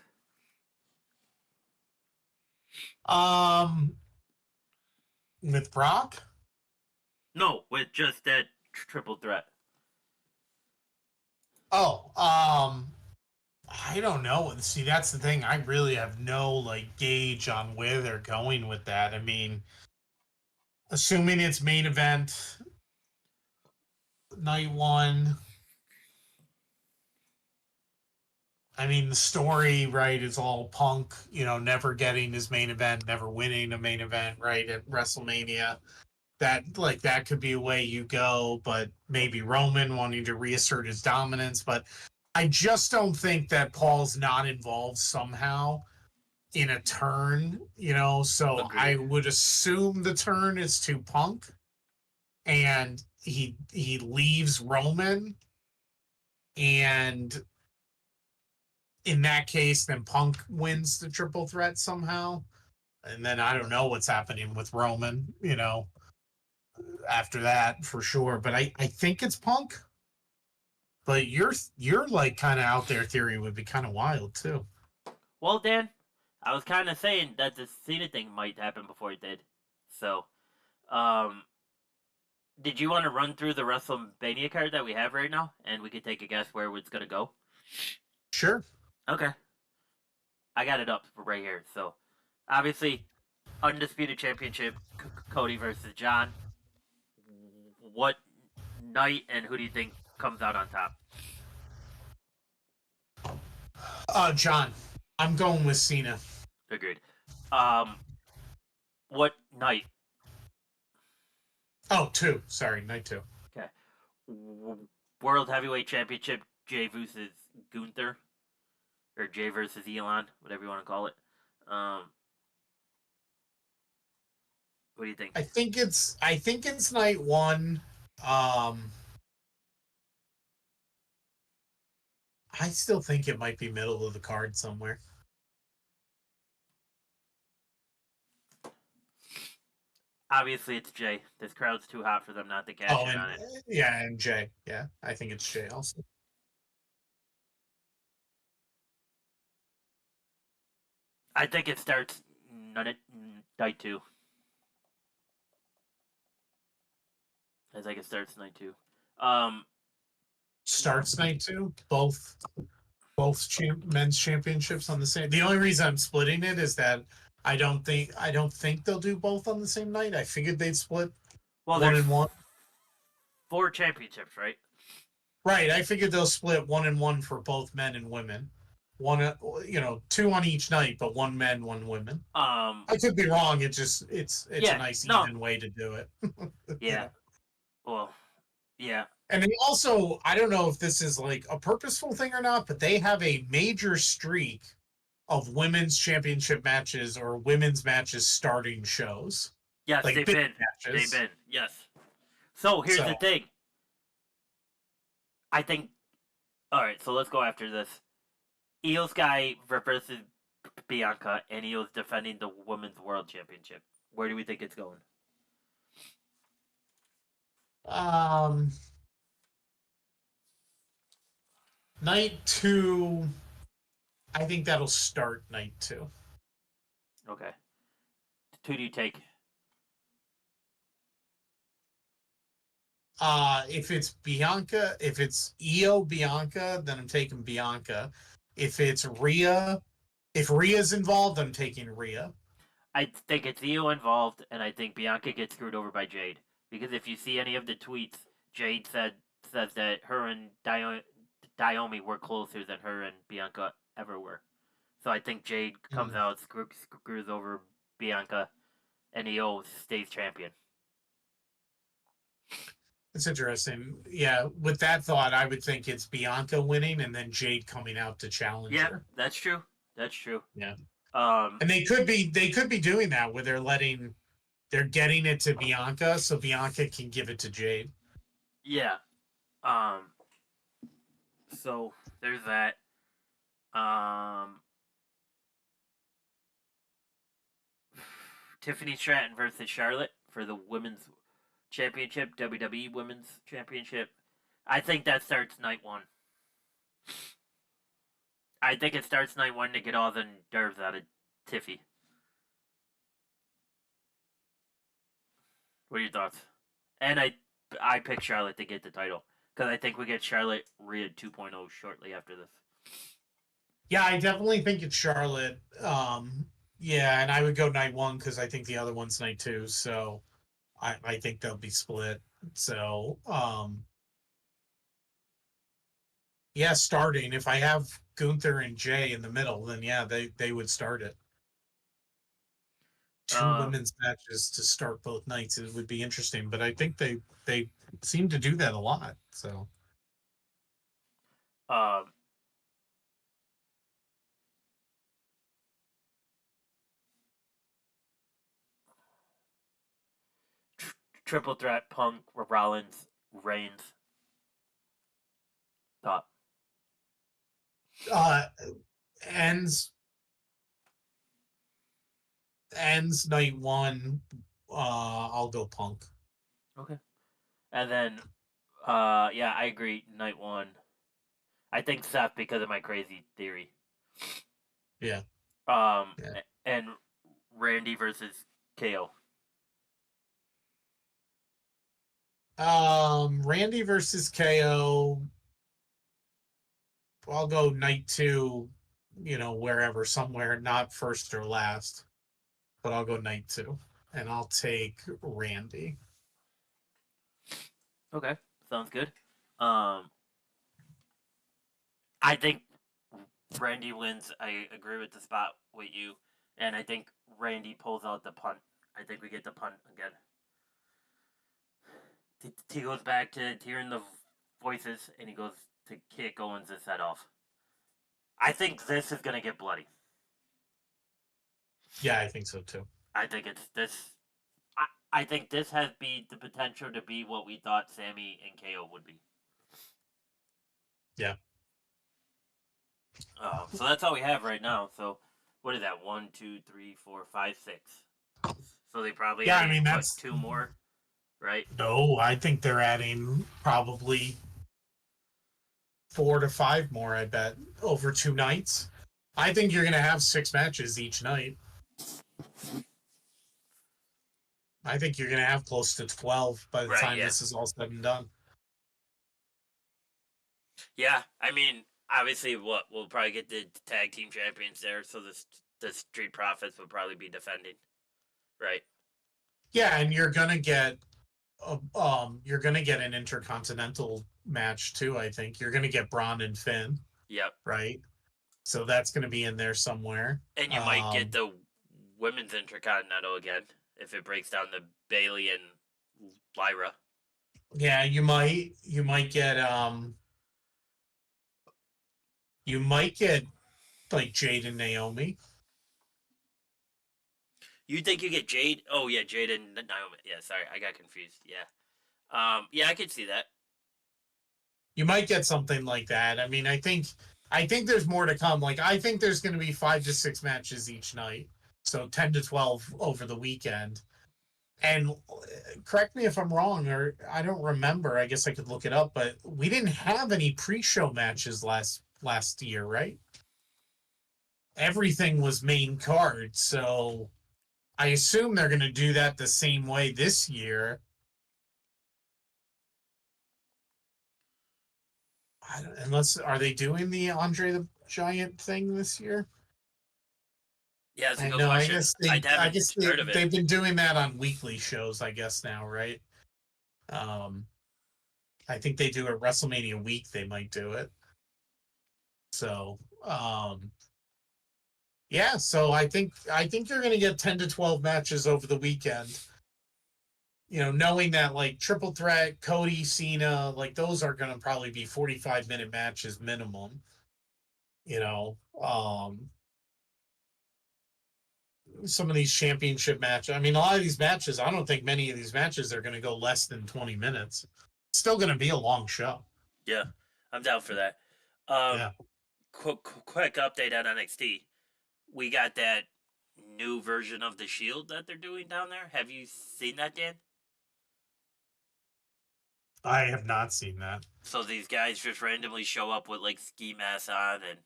um, with Brock? No, with just that triple threat. Oh, I don't know. See, that's the thing. I really have no like gauge on where they're going with that. I mean, assuming it's main event night one. I mean, the story, right, is all Punk, never getting his main event, never winning a main event, right, at WrestleMania. That could be a way you go, but maybe Roman wanting to reassert his dominance. But I just don't think that Paul's not involved somehow in a turn, so I Agreed. would assume the turn is to Punk and he leaves Roman, and in that case then Punk wins the triple threat somehow. And then I don't know what's happening with Roman, after that for sure. But I think it's Punk. But your like kind of out there theory would be kind of wild too. Well, Dan, I was kind of saying that the Cena thing might happen before it did. So, um, did you want to run through the WrestleMania card that we have right now, and we could take a guess where it's gonna go? Sure. Okay, I got it up right here. So, obviously, undisputed championship, Cody versus John. What night and who do you think comes out on top? John, I'm going with Cena. Agreed. Um, what night? Oh, two. Sorry, night two. Okay. World Heavyweight Championship, Jay versus Gunther, or Jay versus Elon, whatever you want to call it. Um, what do you think? I think it's night one. Um, I still think it might be middle of the card somewhere. Obviously, it's Jay. This crowd's too hot for them not to cash Oh, in and on it. yeah, and Jay. Yeah, I think it's Jay also. I think it starts night two. I think it starts night two. Um, Starts night two. Both men's championships on the same. The only reason I'm splitting it is that I don't think they'll do both on the same night. I figured they'd split well, one there's and one. four championships, right? Right. I figured they'll split one and one for both men and women. One, two on each night, but one men, one women. Um, I could be wrong. It's a yeah, nice no, even way to do it. you yeah, know. well, yeah, And they also, I don't know if this is like a purposeful thing or not, but they have a major streak of women's championship matches or women's matches starting shows, yes, like big they've matches. been, yes. So here's the So, thing. I think. All right, so let's go after this. Io Sky versus Bianca, and Io's defending the Women's World Championship. Where do we think it's going? um, night two, I think that'll start night two. Okay. Who do you take? If it's Io Bianca, then I'm taking Bianca. If it's if Rhea's involved, I'm taking Rhea. I think it's Io involved, and I think Bianca gets screwed over by Jade. Because if you see any of the tweets, Jade says that her and Diomi were closer than her and Bianca ever were. So I think Jade comes Mm. out, screws over Bianca, and Io stays champion. It's interesting. Yeah, with that thought, I would think it's Bianca winning and then Jade coming out to challenge Yeah, her. that's true. That's true. Yeah. Um, And they could be doing that where they're getting it to Bianca so Bianca can give it to Jade. yeah. Um, so there's that. Um, Tiffany Stratton versus Charlotte for the women's championship, WWE Women's Championship. I think that starts night one. I think it starts night one to get all the nerves out of Tiffy. What are your thoughts? And I pick Charlotte to get the title because I think we get Charlotte Rhea 2.0 shortly after this. Yeah, I definitely think it's Charlotte. Yeah, and I would go night one because I think the other one's night two. So I think they'll be split. So yeah, starting. If I have Gunther and Jay in the middle, then yeah, they would start it. Two Uh, women's matches to start both nights. It would be interesting, but I think they seem to do that a lot. So um, triple threat: Punk, Rollins, Reigns. Thought. uh ends ends night one. I'll go Punk. Okay. And then, yeah, I agree. Night one. I think Seth because of my crazy theory. Yeah. Um, Yeah. and Randy versus KO. Randy versus KO. I'll go night two, wherever, somewhere, not first or last, but I'll go night two. And I'll take Randy. Okay, sounds good. Um, I think Randy wins. I agree with the spot with you, and I think Randy pulls out the punt. I think we get the punt again. He goes back to hearing the voices, and he goes to kick Owens' head off. I think this is gonna get bloody. Yeah, I think so too. I think it's this. I think this has the potential to be what we thought Sammy and KO would be. Yeah. So that's all we have right now. So what is that? 1, 2, 3, 4, 5, 6. So they probably Yeah, I added mean what, that's two more, right? no, I think they're adding probably 4 to 5 more, I bet, over 2 nights. I think you're gonna have 6 matches each night. I think you're gonna have close to 12 by the Right. time Yeah. this is all said and done. Yeah. I mean, obviously, what we'll probably get the tag team champions there. So the Street Profits will probably be defending, right? Yeah, and you're gonna get an intercontinental match too. I think you're gonna get Braun and Finn, Yep. right? So that's gonna be in there somewhere. And you might get the women's intercontinental again if it breaks down the Bailey and Lyra. Yeah, you might get like Jade and Naomi. You think you get Jade? Oh yeah, Jade and Naomi. Yeah, sorry, I got confused. Yeah. Yeah, I could see that. You might get something like that. I mean, I think there's more to come. Like I think there's going to be 5 to 6 matches each night, so 10 to 12 over the weekend. And correct me if I'm wrong, or I don't remember. I guess I could look it up, but we didn't have any pre-show matches last year, right? Everything was main card, so I assume they're going to do that the same way this year. Unless are they doing the Andre the Giant thing this year? Yeah, that's a I good know. I question. guess I they. I haven't guess they heard of it. they've been doing that on weekly shows. I guess now, right? Um, I think they do it WrestleMania week. They might do it. So, Yeah, so I think you're going to get 10 to 12 matches over the weekend. Knowing that like Triple Threat, Cody, Cena, like those are going to probably be 45-minute matches minimum. You know, some of these championship matches. I mean, a lot of these matches, I don't think many of these matches are going to go less than 20 minutes. It's still going to be a long show. Yeah, I'm down for that. Um, Yeah. quick update on NXT. We got that new version of the Shield that they're doing down there. Have you seen that, Dan? I have not seen that. So these guys just randomly show up with like ski masks on and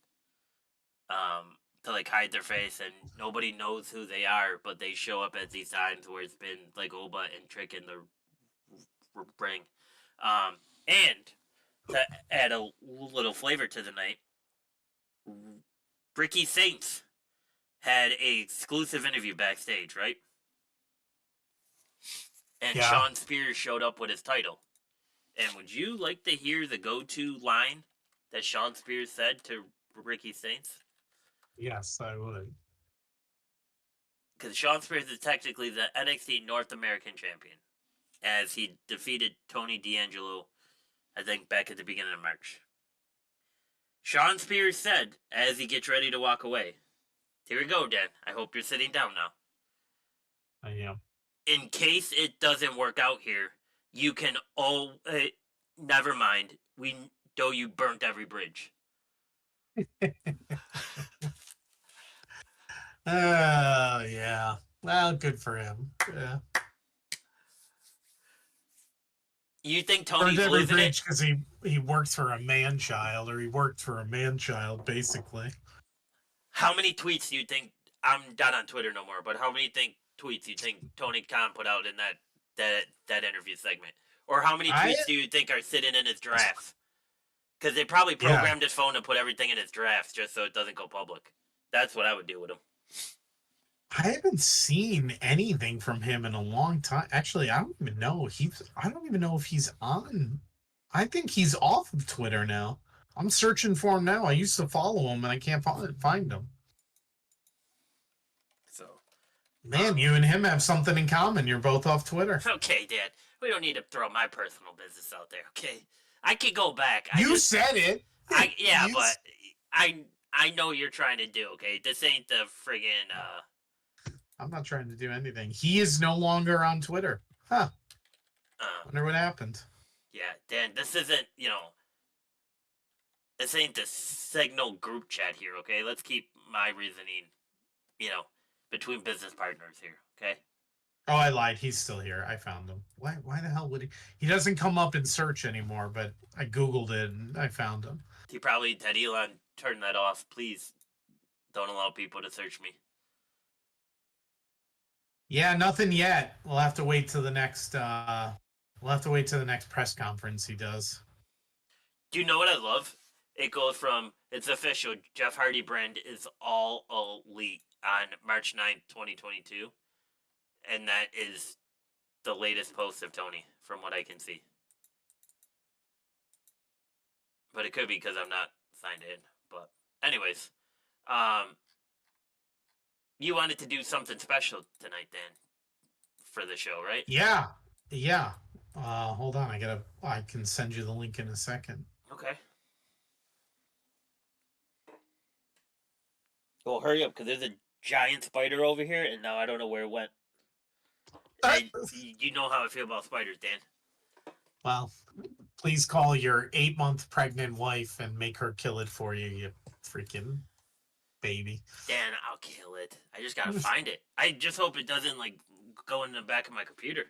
to like hide their face, and nobody knows who they are, but they show up at these times where it's been like Oba and Trick in the ring. And to add a little flavor to the night, Ricky Saints had a exclusive interview backstage, right? And Yeah. Sean Spears showed up with his title. And would you like to hear the go-to line that Sean Spears said to Ricky Saints? Yes, I would. Because Sean Spears is technically the NXT North American champion, as he defeated Tony D'Angelo, I think, back at the beginning of March. Sean Spears said, as he gets ready to walk away, "Here we go, Dan. I hope you're sitting down now. I am. In case it doesn't work out here, you can never mind. We know you burnt every bridge." Yeah. Well, good for him. Yeah. You think Burned Tony's every losing it? bridge because he worked for a man child, or he worked for a man child, basically. How many tweets do you think? I'm not on Twitter no more, but how many tweets do you think Tony Khan put out in that interview segment? Or how many I tweets do you think are sitting in his drafts? Because they probably Yeah. programmed his phone to put everything in his drafts just so it doesn't go public. That's what I would do with him. I haven't seen anything from him in a long time. Actually, I don't even know. I don't even know if he's on. I think he's off of Twitter now. I'm searching for him now. I used to follow him and I can't find him. So, Man, you and him have something in common. You're both off Twitter. okay, Dad, we don't need to throw my personal business out there. Okay, I could go back. You said it. Yeah, You but I know you're trying to do. Okay, this ain't the friggin' I'm not trying to do anything. He is no longer on Twitter. Huh. Wonder what happened. Yeah, Dan, this isn't, this ain't the Signal group chat here, okay? Let's keep my reasoning, you know, between business partners here, okay? Oh, I lied. He's still here. I found him. Why the hell would he? He doesn't come up in search anymore, but I Googled it and I found him. He probably had Elon turn that off. Please don't allow people to search me. Yeah, nothing yet. We'll have to wait till the next press conference he does. Do you know what I love? It goes from, it's official, Jeff Hardy brand is all elite on March 9th, 2022. And that is the latest post of Tony, from what I can see. But it could be because I'm not signed in. But anyways, um, you wanted to do something special tonight, Dan, for the show, right? Yeah. Yeah. Hold on. I can send you the link in a second. Okay. Well, hurry up, because there's a giant spider over here, and now I don't know where it went. You know how I feel about spiders, Dan. Well, please call your 8-month pregnant wife and make her kill it for you, you freaking baby. Dan, I'll kill it. I just gotta find it. I just hope it doesn't, like, go in the back of my computer.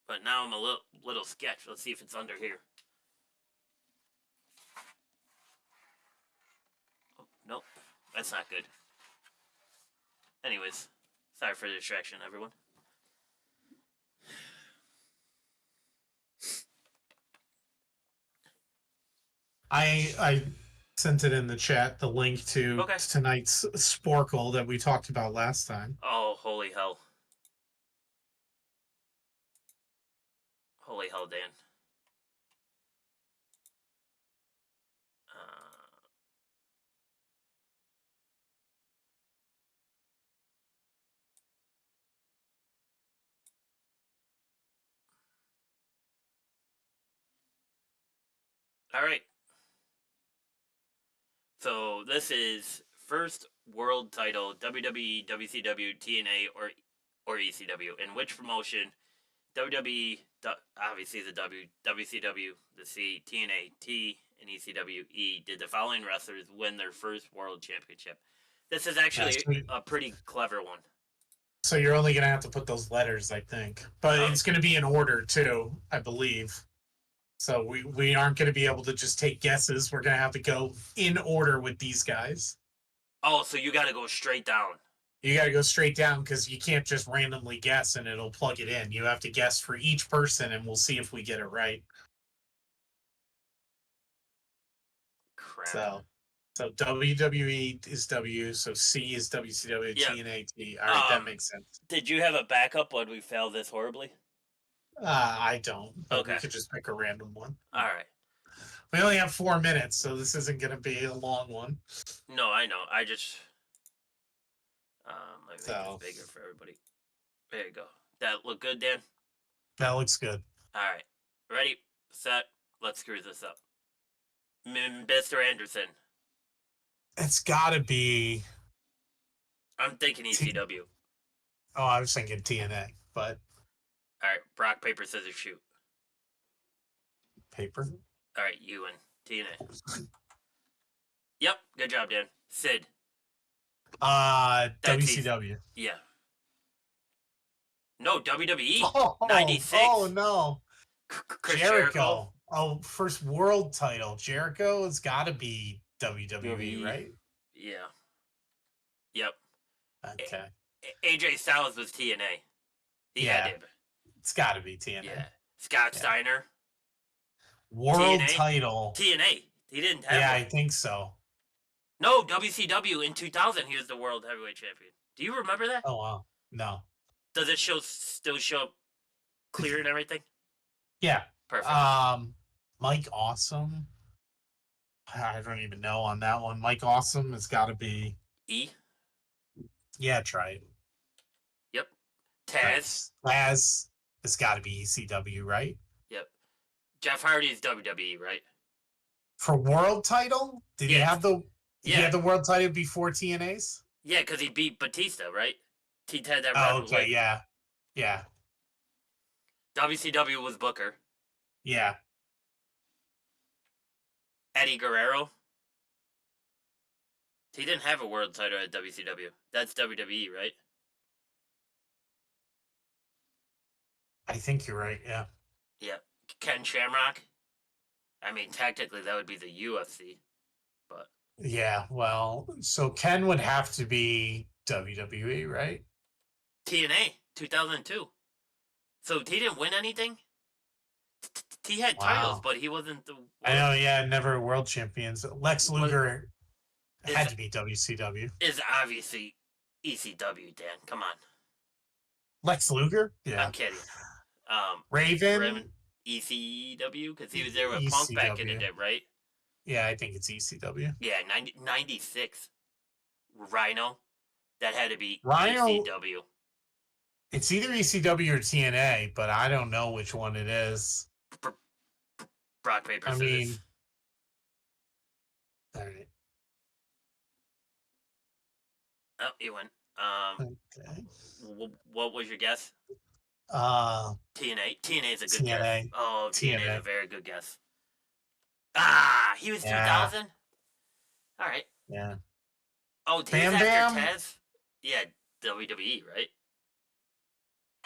But now I'm a little sketch. Let's see if it's under here. Oh, nope. That's not good. Anyways, sorry for the distraction, everyone. I sent it in the chat, the link to Okay. tonight's Sporkle that we talked about last time. Oh, holy hell. Holy hell, Dan. All right. So this is first world title WWE, WCW, TNA, or ECW. In which promotion WWE, obviously the W, WCW, the C, TNA, T, and ECW, E, did the following wrestlers win their first world championship? This is actually a pretty clever one. So you're only going to have to put those letters, I think. But Oh. it's going to be in order, too, I believe. So we aren't going to be able to just take guesses. We're going to have to go in order with these guys. Oh, so you got to go straight down. You got to go straight down because you can't just randomly guess and it'll plug it in. You have to guess for each person, and we'll see if we get it right. Crap. So WWE is W, so C is WCW, Yep. TNA, T. All right, that makes sense. Did you have a backup when we failed this horribly? I don't. But okay. We could just pick a random one. All right. We only have 4 minutes, so this isn't going to be a long one. No, I know. I just let me make this bigger for everybody. There you go. That look good, Dan? That looks good. All right. Ready, set, let's screw this up. Mr. Anderson. It's got to be... I'm thinking ECW. I was thinking TNA, but... All right, rock, paper, scissors, shoot. Paper? All right, you and TNA. Yep, good job, Dan. Sid. WCW. Yeah. No, WWE. 96. Oh, no. Jericho. Oh, first world title. Jericho has got to be WWE, right? Yeah. Yep. Okay. AJ Styles was TNA. He had it. It's got to be TNA. Yeah. Scott Steiner. World TNA? title. TNA. He didn't have one. I think so. No, WCW in 2000, he was the world heavyweight champion. Do you remember that? Oh, wow. No. Does it still show up clear and everything? Yeah. Perfect. Mike Awesome. I don't even know on that one. Mike Awesome has got to be... E? Yeah, try it. Yep. Taz. Taz has got to be ECW, right? Yep. Jeff Hardy's WWE, right? For world title? Did he have the... Did he have the world title before TNA's? Yeah, because he beat Batista, right? He had that red okay, yeah. Yeah. WCW was Booker. Yeah. Eddie Guerrero. He didn't have a world title at WCW. That's WWE, right? I think you're right, yeah. Yeah. Ken Shamrock. I mean, technically, that would be the UFC, but... Yeah, well, so Ken would have to be WWE, right? TNA, 2002. So he didn't win anything? He had titles, but he wasn't the... I know, yeah, never world champions. Lex Luger had to be WCW. Is obviously ECW, Dan. Come on. Lex Luger? Yeah. I'm kidding. Raven? ECW? Because he was there with Punk back in the day, right? Yeah, I think it's ECW. Yeah, 96. Rhino. That had to be Rhino, ECW. It's either ECW or TNA, but I don't know which one it is. Rock, paper, scissors. All right. Oh, you went. Okay. What was your guess? TNA. TNA is a good guess. Oh, TNA is a very good guess. He was 2000? All right. Yeah. Oh, Bam after Taz? Yeah, WWE, right?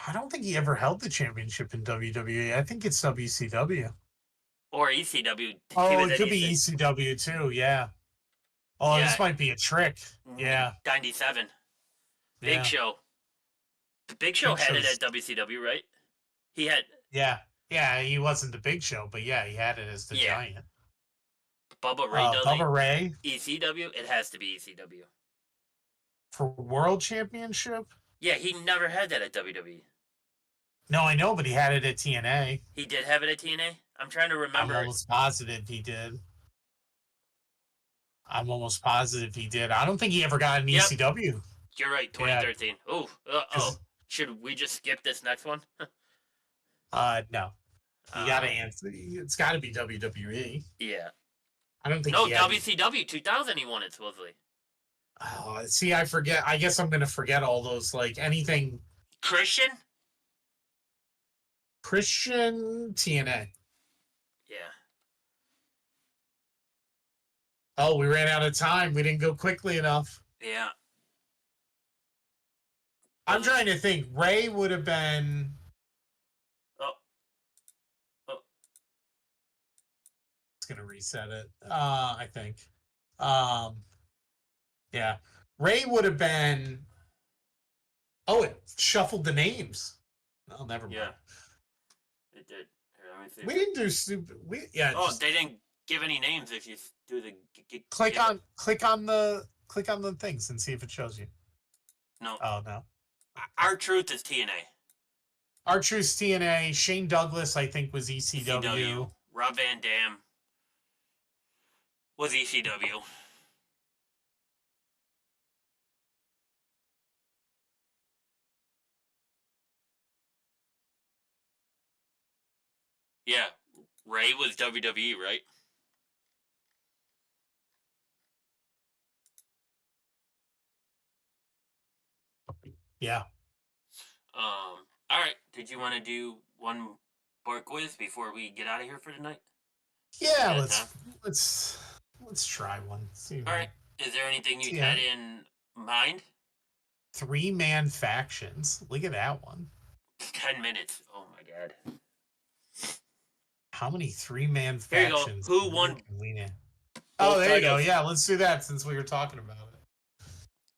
I don't think he ever held the championship in WWE. I think it's WCW. Or ECW. Oh, it could be ECW too, yeah. Oh, this might be a trick. Yeah. 97. Big Show. The Big Show had it at WCW, right? He had... Yeah. Yeah, he wasn't the Big Show, but yeah, he had it as the Giant. Bubba Ray does Bubba Ray. ECW? It has to be ECW. For World Championship? Yeah, he never had that at WWE. No, I know, but he had it at TNA. He did have it at TNA? I'm trying to remember. I'm almost positive he did. I don't think he ever got an ECW. You're right, 2013. Yeah. Oh, should we just skip this next one? No. You gotta answer. It's got to be WWE. Yeah. I don't think No, he had. WCW 2000 he won it supposedly. Oh, see, I forget. I guess I'm gonna forget all those. Like anything Christian? Christian TNA. Yeah. Oh, we ran out of time. We didn't go quickly enough. Yeah. I'm trying to think. Ray would have been. Oh. Oh. It's gonna reset it. I think. Um, yeah. Ray would have been. Oh, it shuffled the names. Oh, never mind. Yeah. It did. Here, let me see. We didn't do stupid. Oh, Just they didn't give any names if you do the click on the things and see if it shows you. No. Oh no. R-Truth is TNA. R-Truth's TNA. Shane Douglas, I think, was ECW. ECW. Rob Van Dam was ECW. Yeah. Ray was WWE, right? Yeah. All right. Did you want to do one more quiz before we get out of here for tonight? Yeah, let's try one. See. All right. Is there anything you had in mind? 3-man factions. Look at that one. 10 minutes. Oh my god. How many 3-man Here you go. factions? Who won? Oh, there you go. Yeah, let's do that since we were talking about it.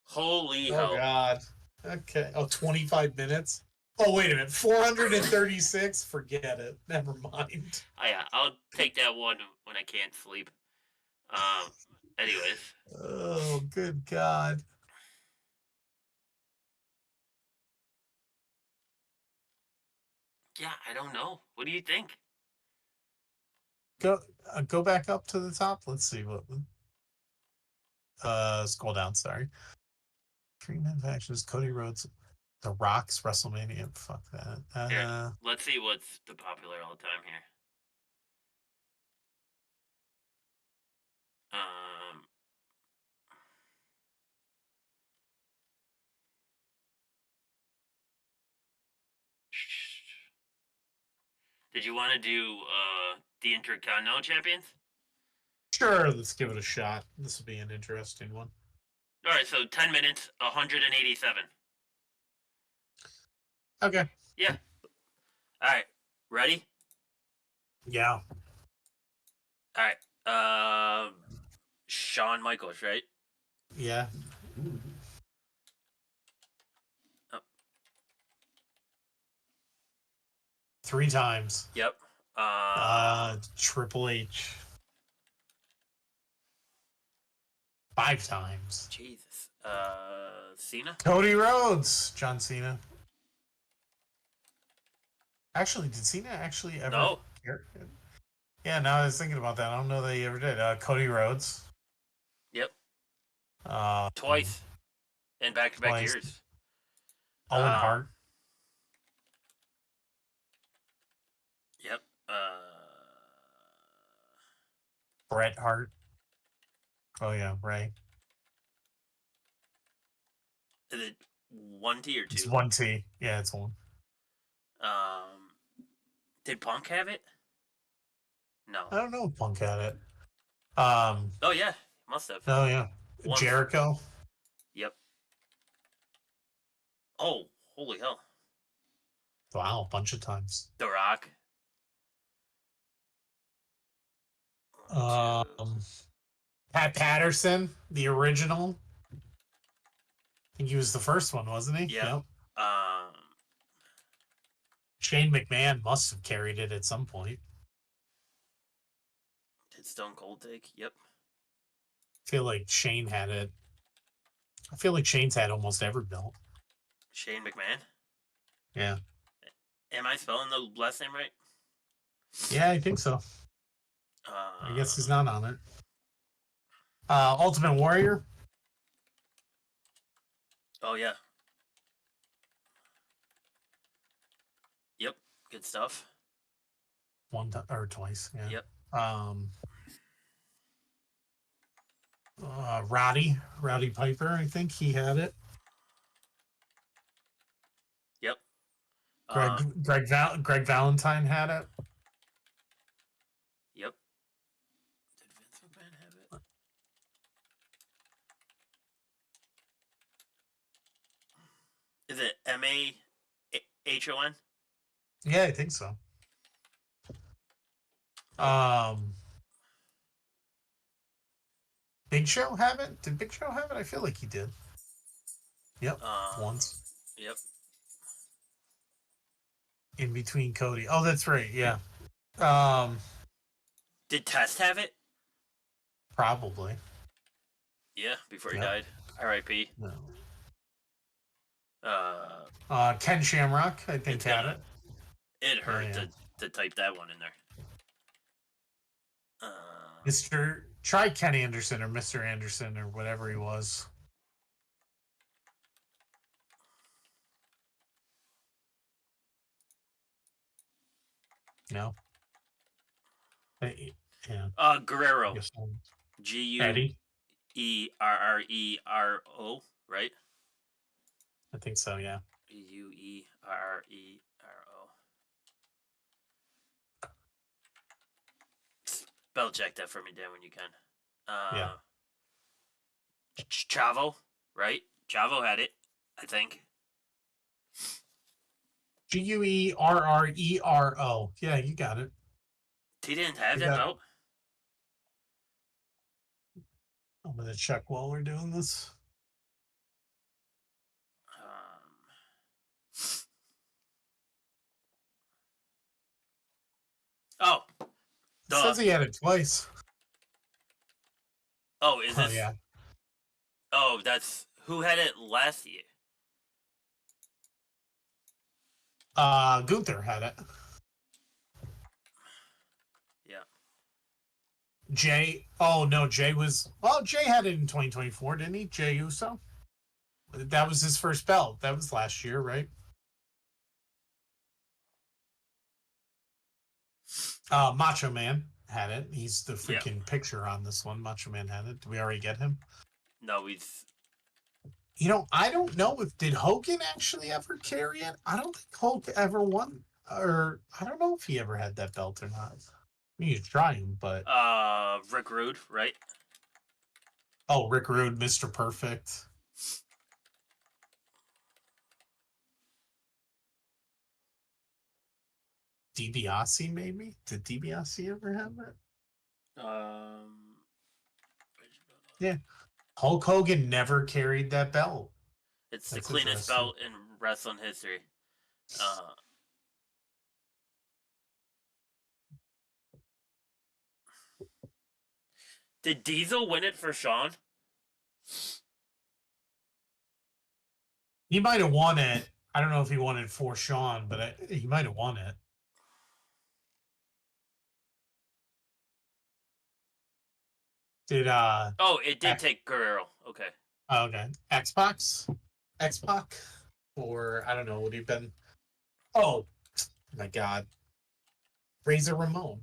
Holy Oh hell. God. Okay. Oh, 25 minutes. Oh, wait a minute. 436? Forget it. Never mind. Oh yeah, I'll take that one when I can't sleep. Anyways. Oh, good God. Yeah, I don't know. What do you think? Go back up to the top. Let's see what. Scroll down. Sorry. 3-man factions. Cody Rhodes, The Rock's WrestleMania. Fuck that. Here, let's see what's the popular all the time here. Did you want to do the Intercontinental Champions? Sure. Let's give it a shot. This will be an interesting one. All right, so 10 minutes, 187. Okay. Yeah. All right, ready? Yeah. All right. Shawn Michaels, right? Yeah. Oh. 3 times. Yep. Triple H. 5 times. Jesus. Cena? Cody Rhodes. John Cena. Actually, did Cena actually ever? No. Yeah, now I was thinking about that. I don't know that he ever did. Cody Rhodes. Yep. Uh, Twice. In back-to-back years. Owen Hart. Yep. Bret Hart. Oh, yeah, Ray. Is it 1T or 2? It's 1T. Yeah, it's 1. Did Punk have it? No. I don't know if Punk had it. Oh, yeah. Must have. Oh, yeah. Once. Jericho. Yep. Oh, holy hell. Wow, a bunch of times. The Rock. Pat Patterson, the original. I think he was the first one, wasn't he? Yep. Shane McMahon must have carried it at some point. Did Stone Cold take? Yep. I feel like Shane had it. I feel like Shane's had almost every belt. Shane McMahon? Yeah. Am I spelling the last name right? Yeah, I think so. I guess he's not on it. Ultimate Warrior. Oh, yeah. Yep. Good stuff. one time or twice. Yeah. Yep. Roddy Piper, I think he had it. Yep. Greg Valentine had it. Yep. Did Vince McMahon have it? Is it MAHON? Yeah, I think so. Big Show have it? Did Big Show have it? I feel like he did. Yep, once. Yep. In between Cody. Oh, that's right. Yeah. Did Test have it? Probably. Yeah, before he died. R.I.P. No. Ken Shamrock, I think, had it. It hurt to type that one in there. Try Ken Anderson or Mr. Anderson or whatever he was. No. Yeah. Guerrero. Guerrero, right? I think so, yeah. Guerrero. Spell check that for me, Dan, when you can. Yeah. Chavo, right? Chavo had it, I think. Guerrero. Yeah, you got it. He didn't have that belt? I'm going to check while we're doing this. Oh. It says he had it twice. Oh, is this? Oh, yeah. Oh, that's... Who had it last year? Gunther had it. Yeah. Jay. Oh, no, Jay was... Well, Jay had it in 2024, didn't he? Jay Uso? That was his first belt. That was last year, right? Macho Man had it. He's the freaking picture on this one. Macho Man had it. Did we already get him? No, he's... I don't know if... Did Hogan actually ever carry it? I don't think Hulk ever won. Or I don't know if he ever had that belt or not. I mean, he's trying, but... Rick Rude, right? Oh, Rick Rude, Mr. Perfect. DiBiase, maybe? Did DiBiase ever have it? Yeah. Hulk Hogan never carried that belt. It's the cleanest belt in wrestling history. Did Diesel win it for Shawn? He might have won it. I don't know if he won it for Shawn, but he might have won it. Did Oh, it did take Guerrero. Okay. Oh, okay. X-Pac? Or I don't know, would he have been... Oh my god. Razor Ramon.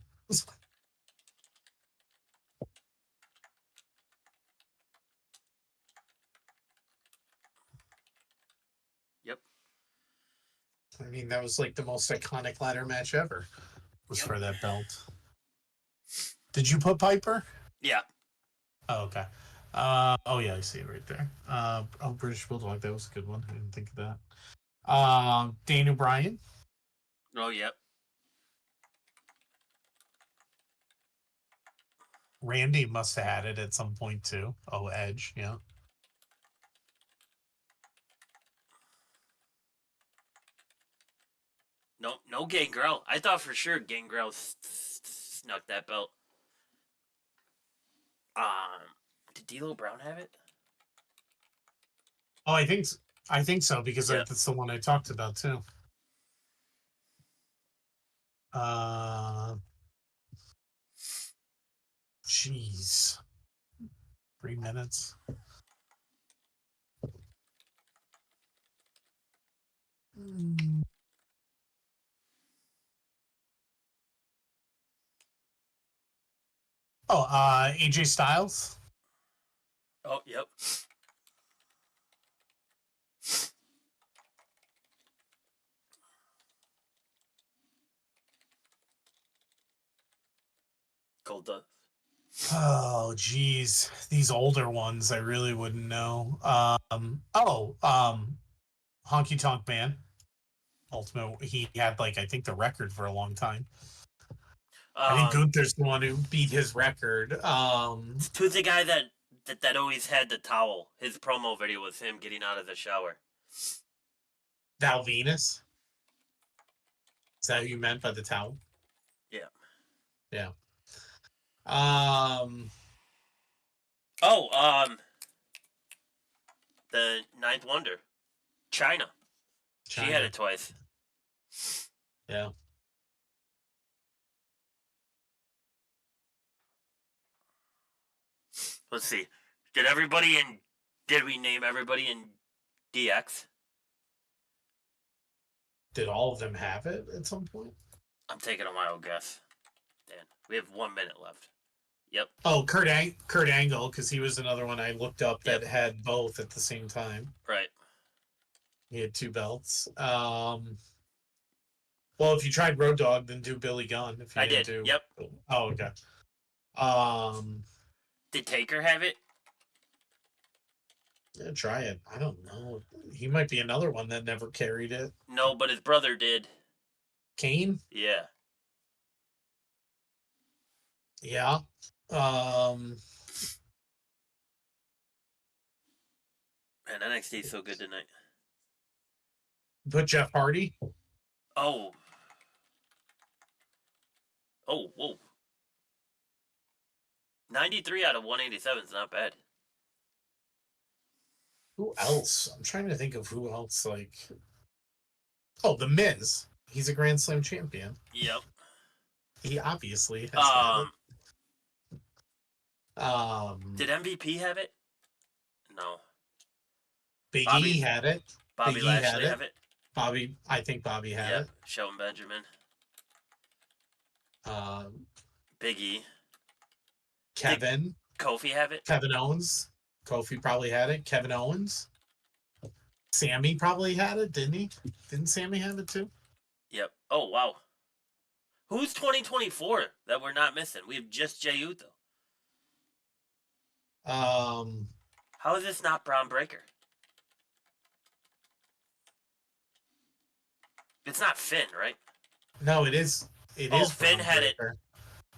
Yep. I mean, that was like the most iconic ladder match ever. Was for that belt. Did you put Piper? Yeah. Oh, okay. Oh yeah, I see it right there. British Bulldog, that was a good one. I didn't think of that. Daniel Bryan. Oh, yep. Randy must have had it at some point too. Oh, Edge, yeah. No Gangrel. I thought for sure Gangrel snuck that belt. Did D'Lo Brown have it? Oh, I think so because that's the one I talked about too. Jeez. 3 minutes. Oh, AJ Styles. Oh, yep. Gold Dust. Oh, geez, these older ones I really wouldn't know. Honky Tonk Man. Ultimate. He had like I think the record for a long time. I think Gunther's the one who beat his record. Who's the guy that always had the towel? His promo video was him getting out of the shower. Val Venus. Is that who you meant by the towel? Yeah. Yeah. The Ninth Wonder, China. She had it twice. Yeah. Let's see. Did we name everybody in DX? Did all of them have it at some point? I'm taking a wild guess. Dan, we have 1 minute left. Yep. Oh, Kurt Angle, because he was another one I looked up that had both at the same time. Right. He had 2 belts. Well, if you tried Road Dogg, then do Billy Gunn. If you I did. Yep. Oh, okay. Did Taker have it? Yeah, try it. I don't know. He might be another one that never carried it. No, but his brother did. Kane? Yeah. Yeah. Man, NXT is so good tonight. Put Jeff Hardy. Oh. Oh, whoa. 93 out of 187 is not bad. Who else? I'm trying to think of who else. Like, oh, The Miz. He's a Grand Slam champion. Yep. He obviously has had it. Did MVP have it? No. Big E had it. Bobby Lashley have it. I think Bobby had it. Shelton Benjamin. Big E. Kevin. Did Kofi have it? Kevin Owens. Kofi probably had it. Kevin Owens. Sammy probably had it, didn't he? Didn't Sammy have it too? Yep. Oh, wow. Who's 2024 that we're not missing? We have just Jey Uso. How is this not Braun Breaker? It's not Finn, right? No, it is. It is. Finn had it.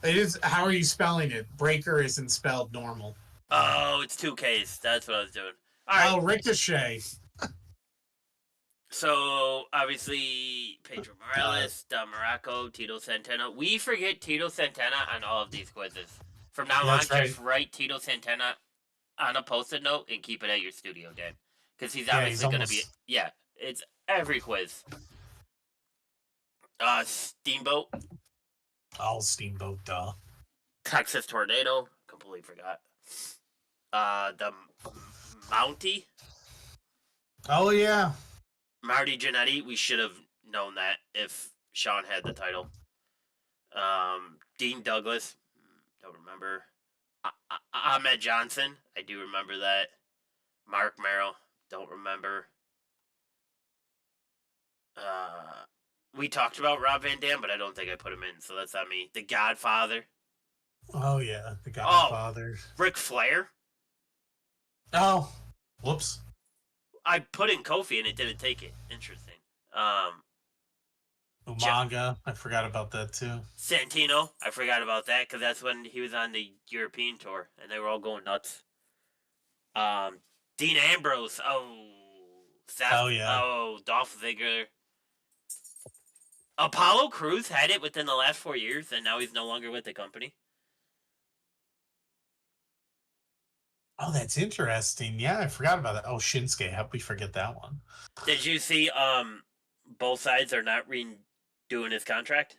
It is. How are you spelling it? Breaker isn't spelled normal. Oh, it's 2 Ks. That's what I was doing. All right. Oh, Ricochet. So, obviously, Pedro Morales, Don Morocco, Tito Santana. We forget Tito Santana on all of these quizzes. From now on, just write Tito Santana on a post-it note and keep it at your studio, Dan. Because he's obviously going to be... Yeah, it's every quiz. Steamboat. Oh, Steamboat, duh. Texas Tornado. Completely forgot. The Mountie. Oh, yeah. Marty Jannetty. We should have known that if Sean had the title. Dean Douglas. Don't remember. Ahmed Johnson. I do remember that. Mark Merrill. Don't remember. We talked about Rob Van Dam, but I don't think I put him in, so that's not me. The Godfather. Oh, yeah. The Godfather. Ric Flair. Oh. Whoops. I put in Kofi and it didn't take it. Interesting. Umaga. I forgot about that too. Santino. I forgot about that because that's when he was on the European tour and they were all going nuts. Dean Ambrose. Oh. Seth. Oh, yeah. Oh, Dolph Ziggler. Apollo Crews had it within the last 4 years, and now he's no longer with the company. Oh, that's interesting. Yeah, I forgot about that. Oh, Shinsuke. How we forget that one? Did you see both sides are not redoing his contract?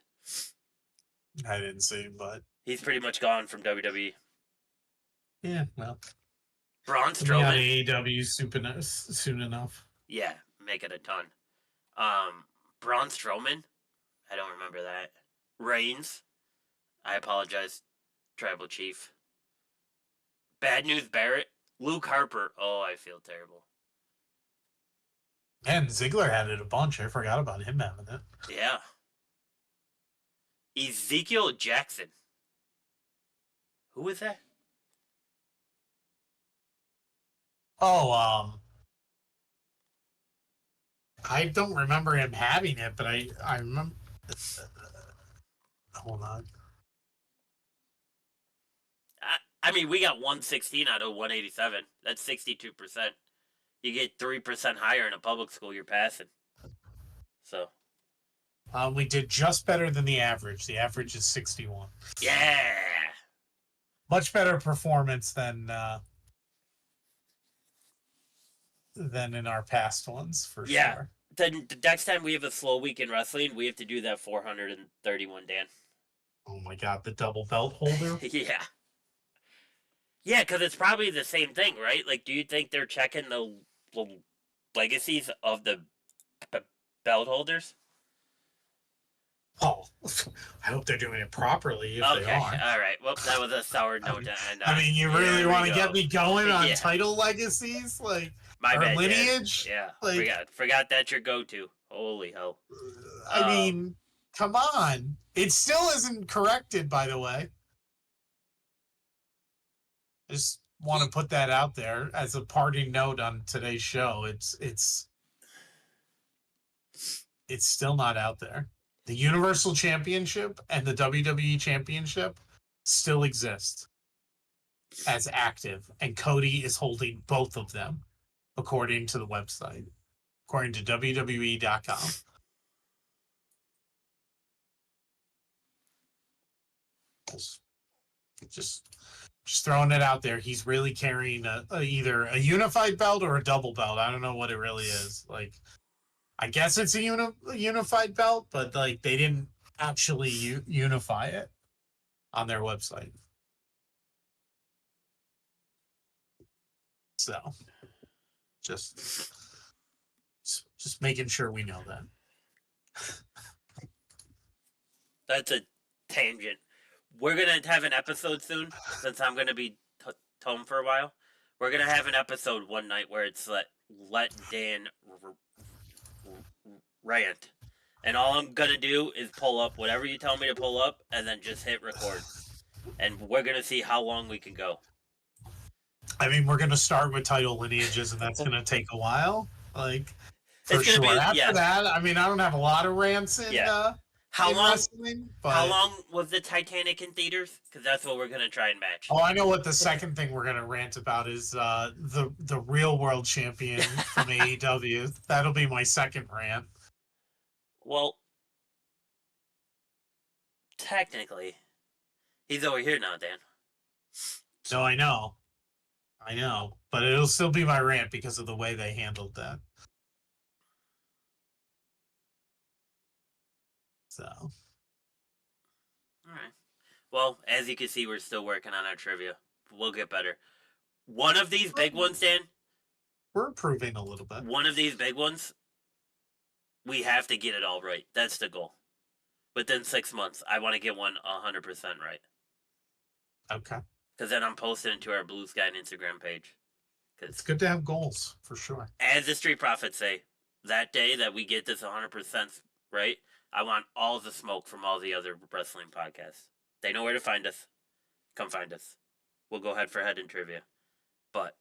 I didn't see, but... He's pretty much gone from WWE. Yeah, well... Braun Strowman. AEW soon enough. Yeah, make it a ton. Braun Strowman. I don't remember that. Reigns. I apologize. Tribal Chief. Bad News Barrett. Luke Harper. Oh, I feel terrible. And Ziggler had it a bunch. I forgot about him having it. Yeah. Ezekiel Jackson. Who was that? Oh, I don't remember him having it, but I remember. Hold on. I mean, we got 116 out of 187. That's 62%. You get 3% higher in a public school, you're passing. So. We did just better than the average. The average is 61. Yeah. Much better performance than in our past ones, for sure. Then the next time we have a slow week in wrestling, we have to do that 431, Dan. Oh my God, the double belt holder. Yeah. Yeah, because it's probably the same thing, right? Like, do you think they're checking the legacies of the belt holders? Oh, I hope they're doing it properly if they are. All right. Well, that was a sour note. I mean, you really want to get me going on Yeah. title legacies? Like, my bad, lineage? Yeah. Like, forgot that's your go-to. Holy hell. I mean, come on. It still isn't corrected, by the way. I just want to put that out there as a parting note on today's show. It's still not out there. The Universal Championship and the WWE Championship still exist as active, and Cody is holding both of them, according to the website, according to WWE.com. Just throwing it out there. He's really carrying either a unified belt or a double belt. I don't know what it really is. Like, I guess it's a unified belt, but like they didn't actually unify it on their website. So, just making sure we know that. That's a tangent. We're going to have an episode soon, since I'm going to be home for a while. We're going to have an episode one night where it's let Dan rant. And all I'm going to do is pull up whatever you tell me to pull up, and then just hit record. And we're going to see how long we can go. I mean, we're going to start with title lineages, and that's going to take a while. Like, for It's gonna sure. be, After that, I mean, I don't have a lot of rants in how long? Wrestling, but... How long was the Titanic in theaters? Because that's what we're gonna try and match. Oh, I know what the second thing we're gonna rant about is the real world champion from AEW. That'll be my second rant. Well, technically, he's over here now, Dan. No, I know, but it'll still be my rant because of the way they handled that. So, all right. Well, as you can see, we're still working on our trivia. We'll get better. One of these big ones, Dan. We're improving a little bit. One of these big ones, we have to get it all right. That's the goal. Within 6 months, I want to get one 100% right. Okay. Because then I'm posting it to our Blue Sky and Instagram page. It's good to have goals, for sure. As the Street Profits say, that day that we get this 100% right, I want all the smoke from all the other wrestling podcasts. They know where to find us. Come find us. We'll go head for head in trivia. But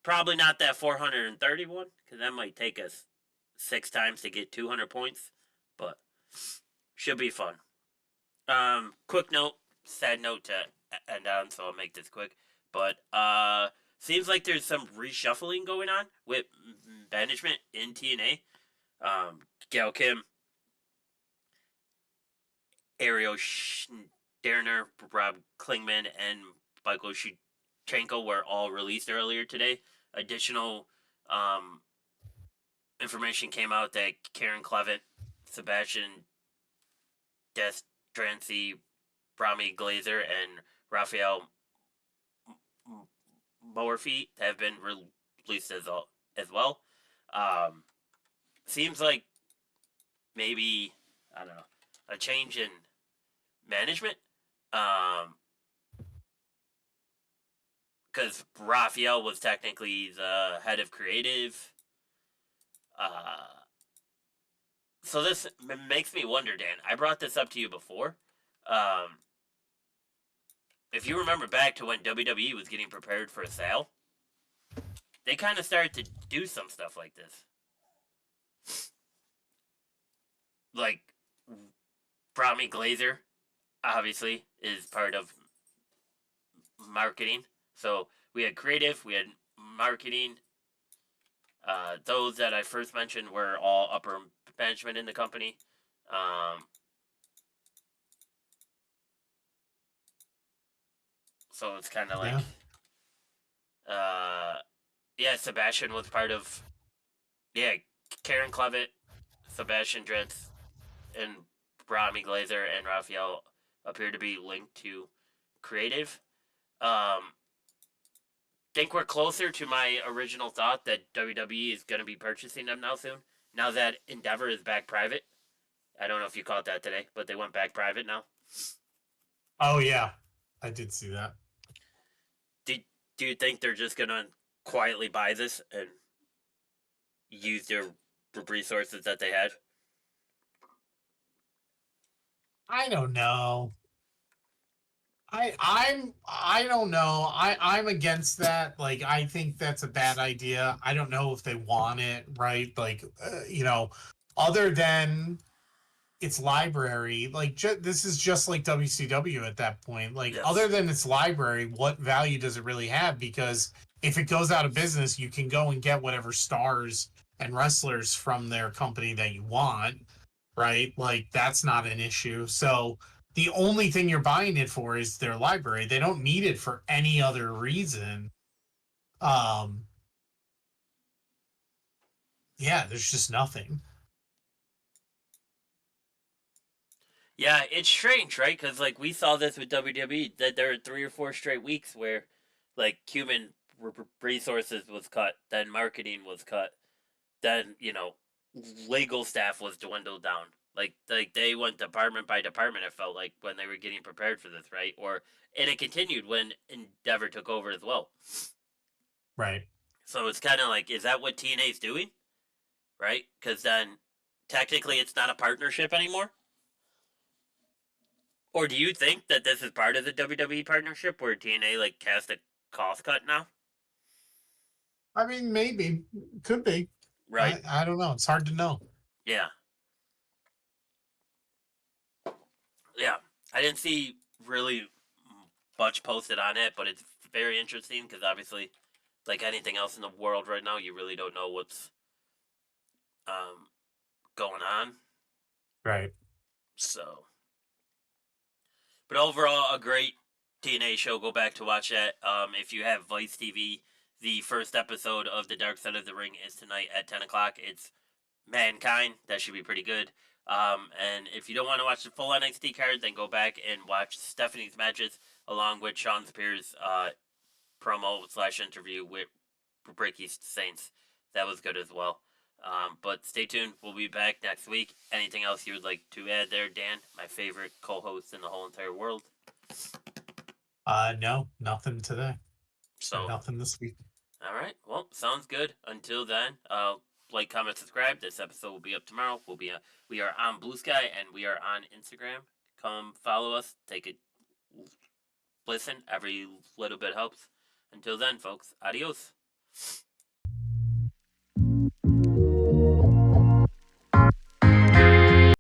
probably not that 431, because that might take us 6 times to get 200 points. But should be fun. Quick note, sad note to end on, so I'll make this quick. But seems like there's some reshuffling going on with management in TNA. Gail Kim, Ariel Sterner, Rob Klingman, and Michael Shevchenko were all released earlier today. Additional information came out that Karen Clevitt, Sebastian Destrancy, Rami Glazer, and Raphael Mowerfeet have been released as well. Seems like maybe, I don't know, a change in management. because Raphael was technically the head of creative. So this makes me wonder, Dan. I brought this up to you before. Um, if you remember back to when WWE was getting prepared for a sale, they kind of started to do some stuff like this. Like, Brahmi Glazer, obviously, is part of marketing. So we had creative, we had marketing. Those that I first mentioned were all upper management in the company. So it's kind of like, yeah, Sebastian was part of, yeah, Karen Clevitt, Sebastian Dretz, and Brahmi Glazer and Raphael appear to be linked to creative. Think we're closer to my original thought that WWE is going to be purchasing them now soon. Now that Endeavor is back private. I don't know if you caught that today, but they went back private now. Oh yeah, I did see that. Do you think they're just going to quietly buy this and use their resources that they had? I don't know. I don't know. I'm against that. Like I think that's a bad idea. I don't know if they want it, right? Like other than its library, like this is just like WCW at that point. Like other Yes. than its library, what value does it really have? Because if it goes out of business, you can go and get whatever stars and wrestlers from their company that you want, right? Like that's not an issue. So the only thing you're buying it for is their library. They don't need it for any other reason. Um yeah, there's just nothing. Yeah, it's strange, right? Because like we saw this with WWE, that there are 3 or 4 straight weeks where like human resources was cut, then marketing was cut, then legal staff was dwindled down. Like they went department by department. It felt like when they were getting prepared for this, right? And it continued when Endeavor took over as well. Right. So it's kind of like, is that what TNA is doing, right? Because then technically it's not a partnership anymore. Or do you think that this is part of the WWE partnership where TNA like has a cost cut now? I mean, maybe. Could be. Right? I don't know. It's hard to know. Yeah. Yeah. I didn't see really much posted on it, but it's very interesting because obviously, like anything else in the world right now, you really don't know what's um, going on. Right. So, but overall, a great TNA show. Go back to watch that. If you have Vice TV, the first episode of The Dark Side of the Ring is tonight at 10 o'clock. It's Mankind. That should be pretty good. And if you don't want to watch the full NXT card, then go back and watch Stephanie's matches along with Sean Spears' promo/interview with Ricky Saints. That was good as well. But stay tuned. We'll be back next week. Anything else you would like to add there, Dan? My favorite co-host in the whole entire world. No, nothing today. Or So, nothing this week. all right. Well, sounds good. Until then, like, comment, subscribe. This episode will be up tomorrow. We are on Blue Sky and we are on Instagram. Come follow us. Take a listen. Every little bit helps. Until then, folks. Adios.